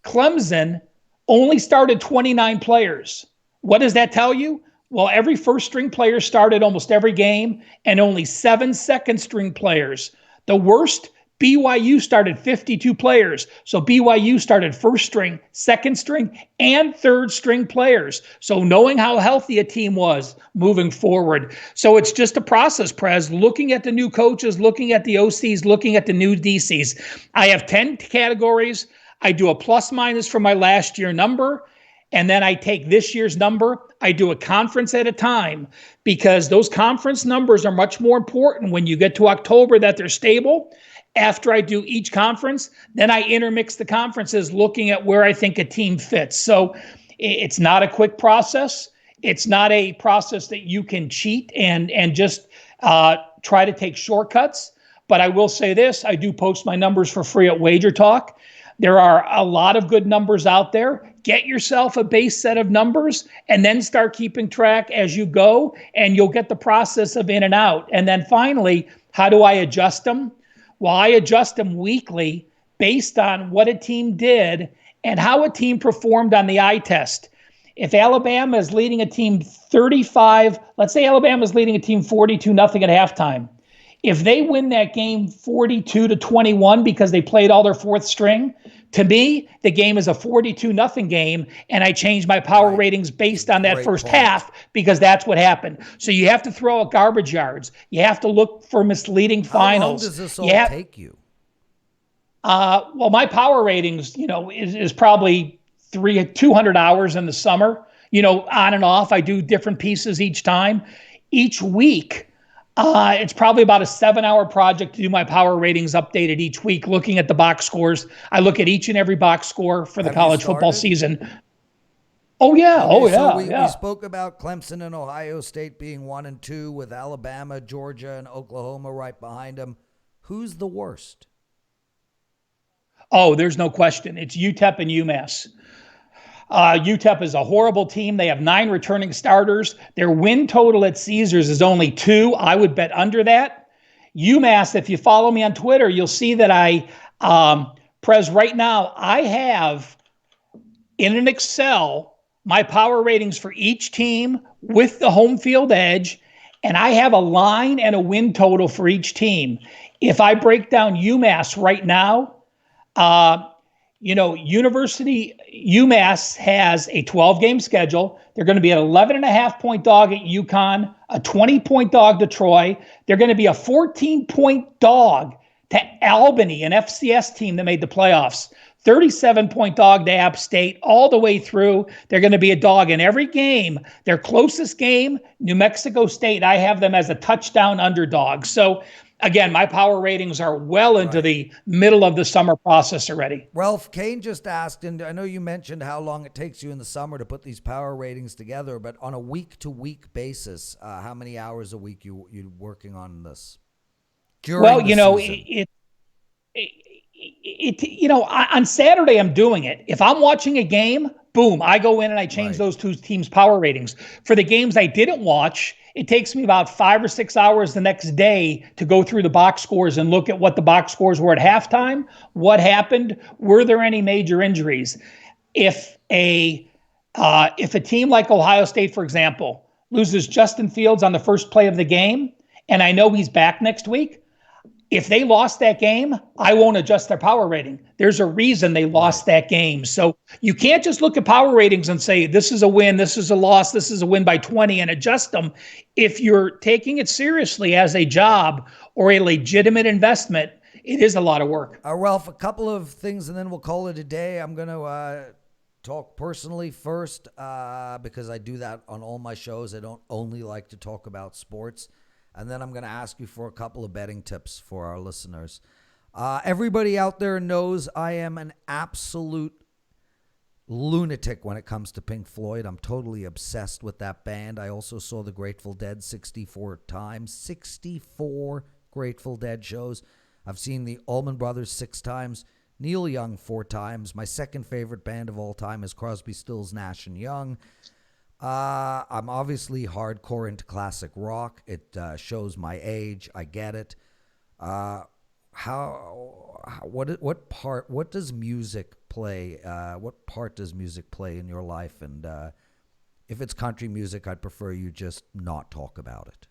Clemson only started 29 players. What does that tell you? Well, every first string player started almost every game, and only 7 second string players. The worst, BYU started 52 players. So BYU started first string, second string, and third string players. So knowing how healthy a team was moving forward. So it's just a process, Prez, looking at the new coaches, looking at the OCs, looking at the new DCs. I have 10 categories. I do a plus minus for my last year number. And then I take this year's number. I do a conference at a time, because those conference numbers are much more important when you get to October, that they're stable. After I do each conference, then I intermix the conferences looking at where I think a team fits. So it's not a quick process. It's not a process that you can cheat and just try to take shortcuts. But I will say this, I do post my numbers for free at WagerTalk. There are a lot of good numbers out there. Get yourself a base set of numbers and then start keeping track as you go, and you'll get the process of in and out. And then finally, how do I adjust them? Well, I adjust them weekly based on what a team did and how a team performed on the eye test. If Alabama is leading a team 35, let's say Alabama is leading a team 42-0 at halftime. If they win that game 42-21 because they played all their fourth string, to me, the game is a 42-0 game, and I change my power ratings based on that first half, because that's what happened. So you have to throw out garbage yards. You have to look for misleading finals. How long does this all take you? Well, my power ratings, is probably 200 hours in the summer. On and off. I do different pieces each time. Each week, it's probably about a 7-hour project to do my power ratings updated each week, looking at the box scores. I look at each and every box score for the college football season. Oh, yeah. We spoke about Clemson and Ohio State being 1 and 2, with Alabama, Georgia, and Oklahoma right behind them. Who's the worst? Oh, there's no question. It's UTEP and UMass. UTEP is a horrible team. They have 9 returning starters. Their win total at Caesars is only 2. I would bet under that. UMass, if you follow me on Twitter, you'll see that Prez, right now, I have in an Excel my power ratings for each team with the home field edge, and I have a line and a win total for each team. If I break down UMass right now, University UMass has a 12-game schedule. They're going to be an 11.5-point dog at UConn, a 20-point dog to Troy. They're going to be a 14-point dog to Albany, an FCS team that made the playoffs. 37-point dog to App State all the way through. They're going to be a dog in every game. Their closest game, New Mexico State, I have them as a touchdown underdog. So again, my power ratings are well into the middle of the summer process already. Ralph, Kane just asked, and I know you mentioned how long it takes you in the summer to put these power ratings together, but on a week-to-week basis, how many hours a week you working on this? On Saturday I'm doing it. If I'm watching a game, boom, I go in and I change those two teams' power ratings. For the games I didn't watch, it takes me about 5 or 6 hours the next day to go through the box scores and look at what the box scores were at halftime, what happened, were there any major injuries. If a team like Ohio State, for example, loses Justin Fields on the first play of the game, and I know he's back next week, if they lost that game, I won't adjust their power rating. There's a reason they lost that game. So you can't just look at power ratings and say, this is a win, this is a loss, this is a win by 20 and adjust them. If you're taking it seriously as a job or a legitimate investment, it is a lot of work. Ralph, a couple of things and then we'll call it a day. I'm going to talk personally first because I do that on all my shows. I don't only like to talk about sports. And then I'm going to ask you for a couple of betting tips for our listeners. Everybody out there knows I am an absolute lunatic when it comes to Pink Floyd. I'm totally obsessed with that band. I also saw the Grateful Dead 64 times. 64 Grateful Dead shows. I've seen the Allman Brothers 6 times. Neil Young 4 times. My second favorite band of all time is Crosby, Stills, Nash & Young. I'm obviously hardcore into classic rock. It shows my age. I get it. What does music play? What part does music play in your life? And if it's country music, I'd prefer you just not talk about it.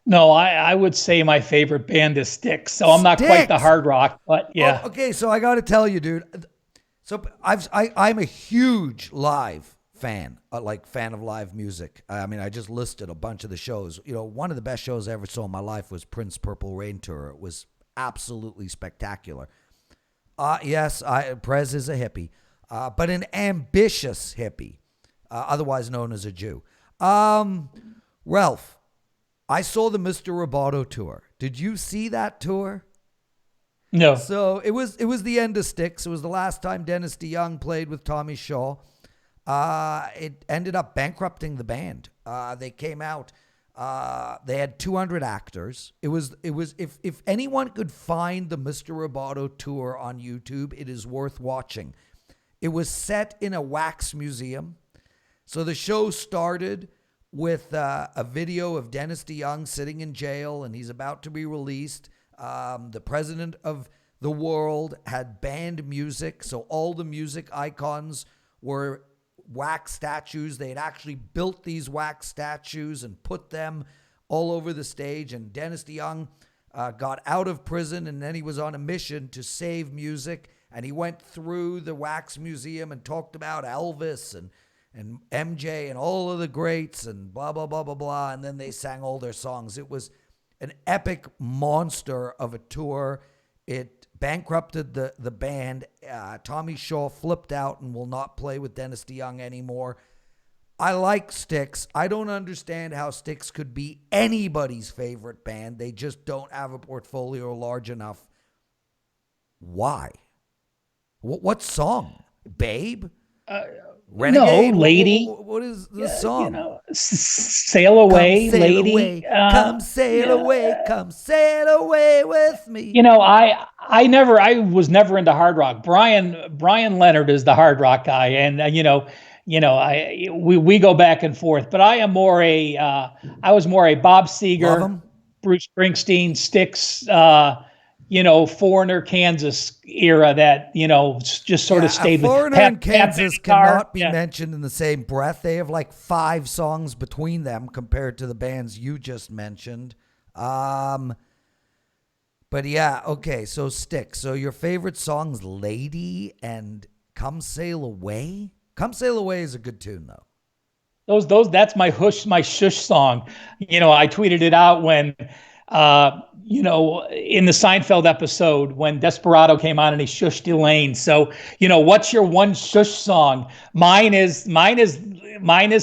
No, I would say my favorite band is Styx. So I'm not quite the Sticks. hard rock, but Oh, yeah. okay. So I got to tell you, dude. So I'm a huge live fan, like fan of live music. I mean, I just listed a bunch of the shows. You know, one of the best shows I ever saw in my life was Prince Purple Rain Tour. It was absolutely spectacular. Yes, Prez is a hippie, but an ambitious hippie, otherwise known as a Jew. Ralph, I saw the Mr. Roboto tour. Did you see that tour? No. So it was the end of Styx. It was the last time Dennis DeYoung played with Tommy Shaw. It ended up bankrupting the band. They came out. They had 200 actors. It was if anyone could find the Mr. Roboto tour on YouTube, it is worth watching. It was set in a wax museum. So the show started with a video of Dennis DeYoung sitting in jail, and he's about to be released. The president of the world had banned music, so all the music icons were wax statues. They had actually built these wax statues and put them all over the stage. And Dennis DeYoung got out of prison, and then he was on a mission to save music. And he went through the wax museum and talked about Elvis and MJ and all of the greats and blah, blah, blah, blah, blah. And then they sang all their songs. It was an epic monster of a tour. It bankrupted the band. Tommy Shaw flipped out and will not play with Dennis DeYoung anymore. I like Styx. I don't understand how Styx could be anybody's favorite band. They just don't have a portfolio large enough. Why? What song? Babe? Renegade? No, lady. What is the song? You know, sail away, Come sail lady. away. Come sail away. Come sail away with me. You know, I was never into hard rock. Brian Leonard is the hard rock guy, and we go back and forth. But I was more a Bob Seger, Bruce Springsteen, Styx, Foreigner, Kansas era that, just sort of stayed with. Foreigner and Kansas cannot be mentioned in the same breath. They have like 5 songs between them compared to the bands you just mentioned. But yeah, okay, so Styx. So your favorite songs, Lady and Come Sail Away? Come Sail Away is a good tune, though. That's my shush song. I tweeted it out when, in the Seinfeld episode when Desperado came on and he shushed Elaine. So, what's your one shush song? Mine is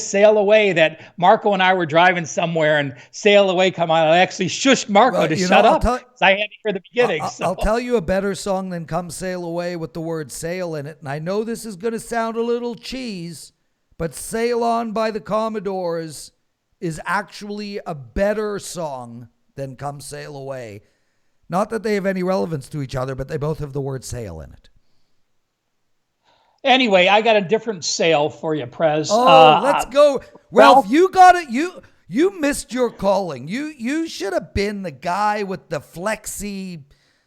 Sail Away, that Marco and I were driving somewhere and Sail Away come on. I actually shushed Marco to shut up. I had to hear the beginning. I'll tell you a better song than Come Sail Away with the word sail in it. And I know this is going to sound a little cheese, but Sail On by the Commodores is actually a better song than Come Sail Away. Not that they have any relevance to each other, but they both have the word sail in it. Anyway, I got a different sail for you, Prez. Let's go. Ralph, you got it. You missed your calling. You should have been the guy with the flexi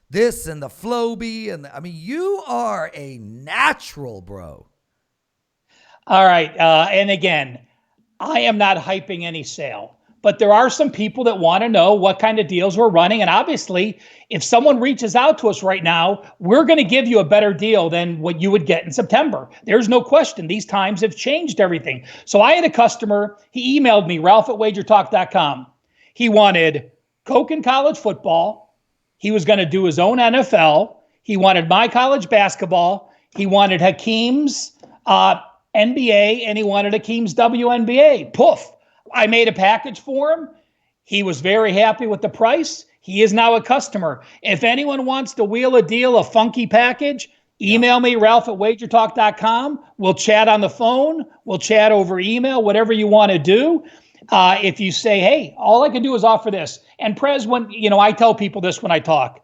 this and the Floby. You are a natural, bro. All right. And again, I am not hyping any sale. But there are some people that want to know what kind of deals we're running. And obviously, if someone reaches out to us right now, we're going to give you a better deal than what you would get in September. There's no question. These times have changed everything. So I had a customer. He emailed me, Ralph@WagerTalk.com. He wanted Coke in college football. He was going to do his own NFL. He wanted my college basketball. He wanted Hakeem's NBA, and he wanted Hakeem's WNBA. Poof. I made a package for him. He was very happy with the price. He is now a customer. If anyone wants to wheel a deal, a funky package, email me, Ralph@WagerTalk.com. We'll chat on the phone. We'll chat over email, whatever you want to do. If you say, hey, all I can do is offer this. And Prez, when I tell people this when I talk,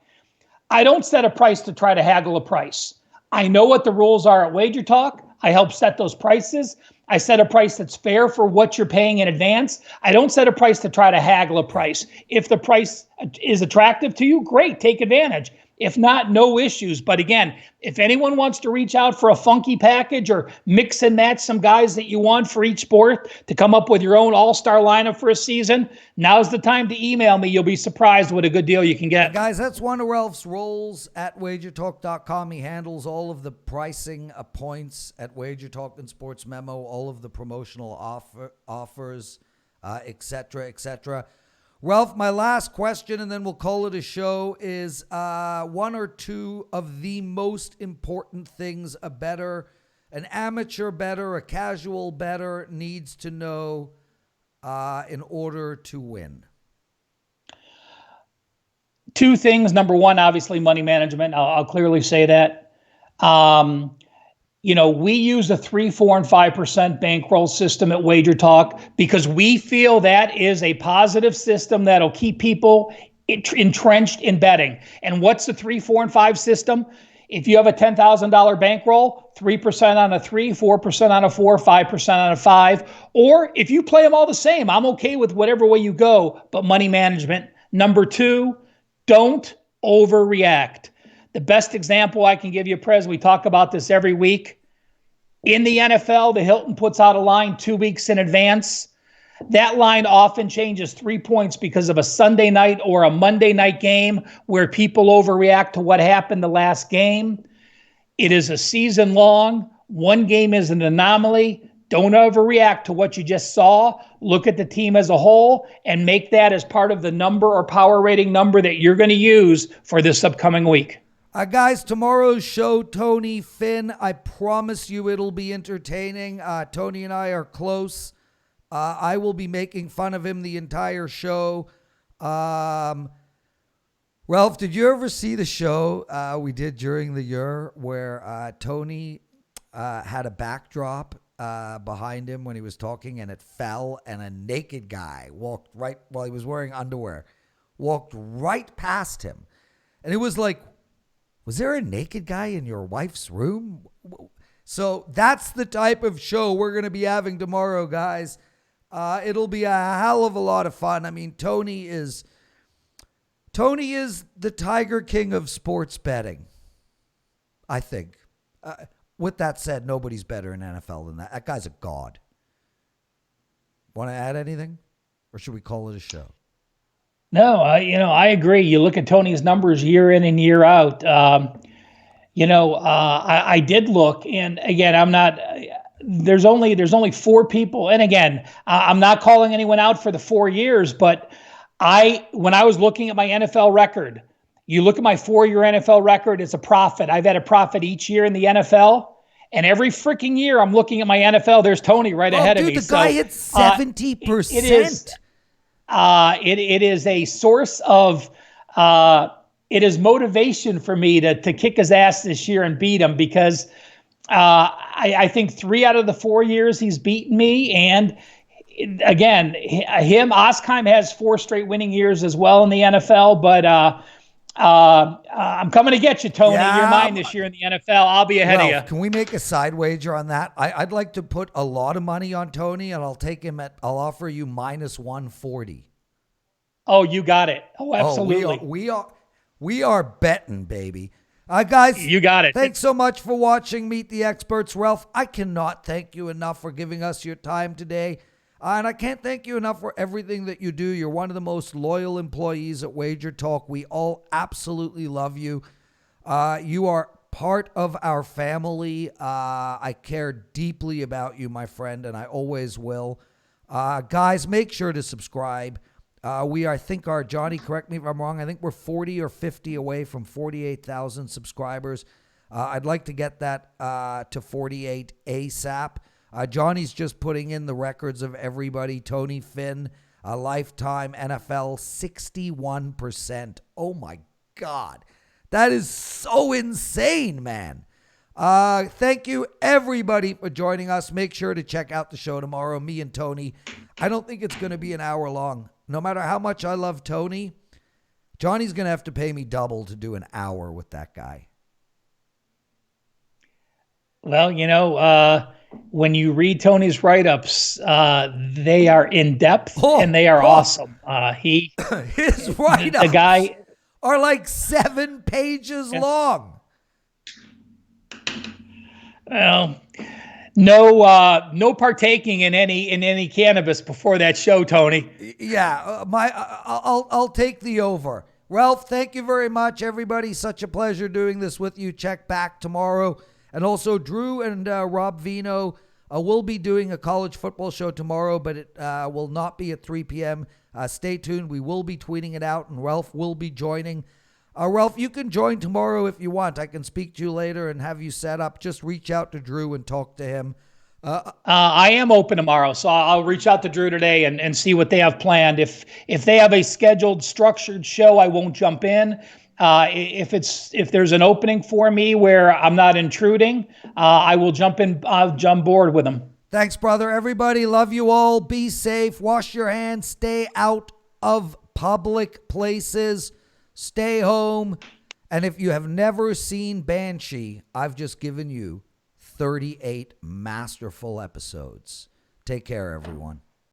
I don't set a price to try to haggle a price. I know what the rules are at WagerTalk. I help set those prices. I set a price that's fair for what you're paying in advance. I don't set a price to try to haggle a price. If the price is attractive to you, great, take advantage. If not, no issues. But again, if anyone wants to reach out for a funky package or mix and match some guys that you want for each sport to come up with your own all-star lineup for a season, now's the time to email me. You'll be surprised what a good deal you can get. Guys, that's one of Ralph's roles at WagerTalk.com. He handles all of the pricing points at WagerTalk and Sports Memo, all of the promotional offers, etc., etc. Ralph, my last question, and then we'll call it a show, is one or two of the most important things an amateur bettor, a casual bettor needs to know in order to win. Two things. Number one, obviously money management. I'll clearly say that. We use a 3%, 4%, and 5% bankroll system at WagerTalk because we feel that is a positive system that'll keep people entrenched in betting. And what's the 3%, 4%, and 5% system? If you have a $10,000 bankroll, 3% on a 3, 4% on a 4, 5% on a 5. Or if you play them all the same, I'm okay with whatever way you go, but money management. Number two, don't overreact. The best example I can give you, Prez, we talk about this every week. In the NFL, the Hilton puts out a line 2 weeks in advance. That line often changes 3 points because of a Sunday night or a Monday night game where people overreact to what happened the last game. It is a season long. One game is an anomaly. Don't overreact to what you just saw. Look at the team as a whole and make that as part of the number or power rating number that you're going to use for this upcoming week. Guys, tomorrow's show, Tony Finn, I promise you it'll be entertaining. Tony and I are close. I will be making fun of him the entire show. Ralph, did you ever see the show we did during the year where Tony had a backdrop behind him when he was talking and it fell and a naked guy walked right while he was wearing underwear, walked right past him. And it was like, was there a naked guy in your wife's room? So that's the type of show we're going to be having tomorrow, guys. It'll be a hell of a lot of fun. I mean, Tony is the Tiger King of sports betting, I think. With that said, nobody's better in NFL than that. That guy's a god. Want to add anything? Or should we call it a show? No, I agree. You look at Tony's numbers year in and year out. I did look, and again, I'm not. There's only 4 people, and again, I'm not calling anyone out for the 4 years, but when I was looking at my NFL record, you look at my 4-year NFL record, it's a profit. I've had a profit each year in the NFL. And every freaking year I'm looking at my NFL, the's Tony right ahead of me. The guy hit 70%. It is a source of, it is motivation for me to kick his ass this year and beat him because I think 3 out of the 4 years he's beaten me. And again, Oskheim has 4 straight winning years as well in the NFL, but I'm coming to get you, Tony. Yeah. You're mine this year in the NFL. I'll be ahead of you. Can we make a side wager on that? I'd like to put a lot of money on Tony, and I'll offer you minus 140. Oh, you got it. Oh, absolutely. We are betting, baby. Guys, you got it. Thanks so much for watching Meet the Experts. Ralph, I cannot thank you enough for giving us your time today. And I can't thank you enough for everything that you do. You're one of the most loyal employees at WagerTalk. We all absolutely love you. You are part of our family. I care deeply about you, my friend, and I always will. Guys, make sure to subscribe. Johnny, correct me if I'm wrong, I think we're 40 or 50 away from 48,000 subscribers. I'd like to get that to 48 ASAP. Johnny's just putting in the records of everybody. Tony Finn, a lifetime NFL, 61%. Oh, my God. That is so insane, man. Thank you, everybody, for joining us. Make sure to check out the show tomorrow. Me and Tony. I don't think it's going to be an hour long. No matter how much I love Tony, Johnny's going to have to pay me double to do an hour with that guy. Well, when you read Tony's write-ups, they are in depth and they are awesome. His The write-ups guy, are like 7 pages long. well, no partaking in any cannabis before that show, Tony. Yeah, I'll take the over. Ralph, thank you very much, everybody. Such a pleasure doing this with you. Check back tomorrow. And also, Drew and Rob Vino will be doing a college football show tomorrow, but it will not be at 3 p.m. Stay tuned. We will be tweeting it out, and Ralph will be joining. Ralph, you can join tomorrow if you want. I can speak to you later and have you set up. Just reach out to Drew and talk to him. I am open tomorrow, so I'll reach out to Drew today and see what they have planned. If they have a scheduled, structured show, I won't jump in. If there's an opening for me where I'm not intruding, I will jump in. I'll jump board with them. Thanks, brother. Everybody, love you all. Be safe. Wash your hands. Stay out of public places. Stay home. And if you have never seen Banshee, I've just given you 38 masterful episodes. Take care, everyone.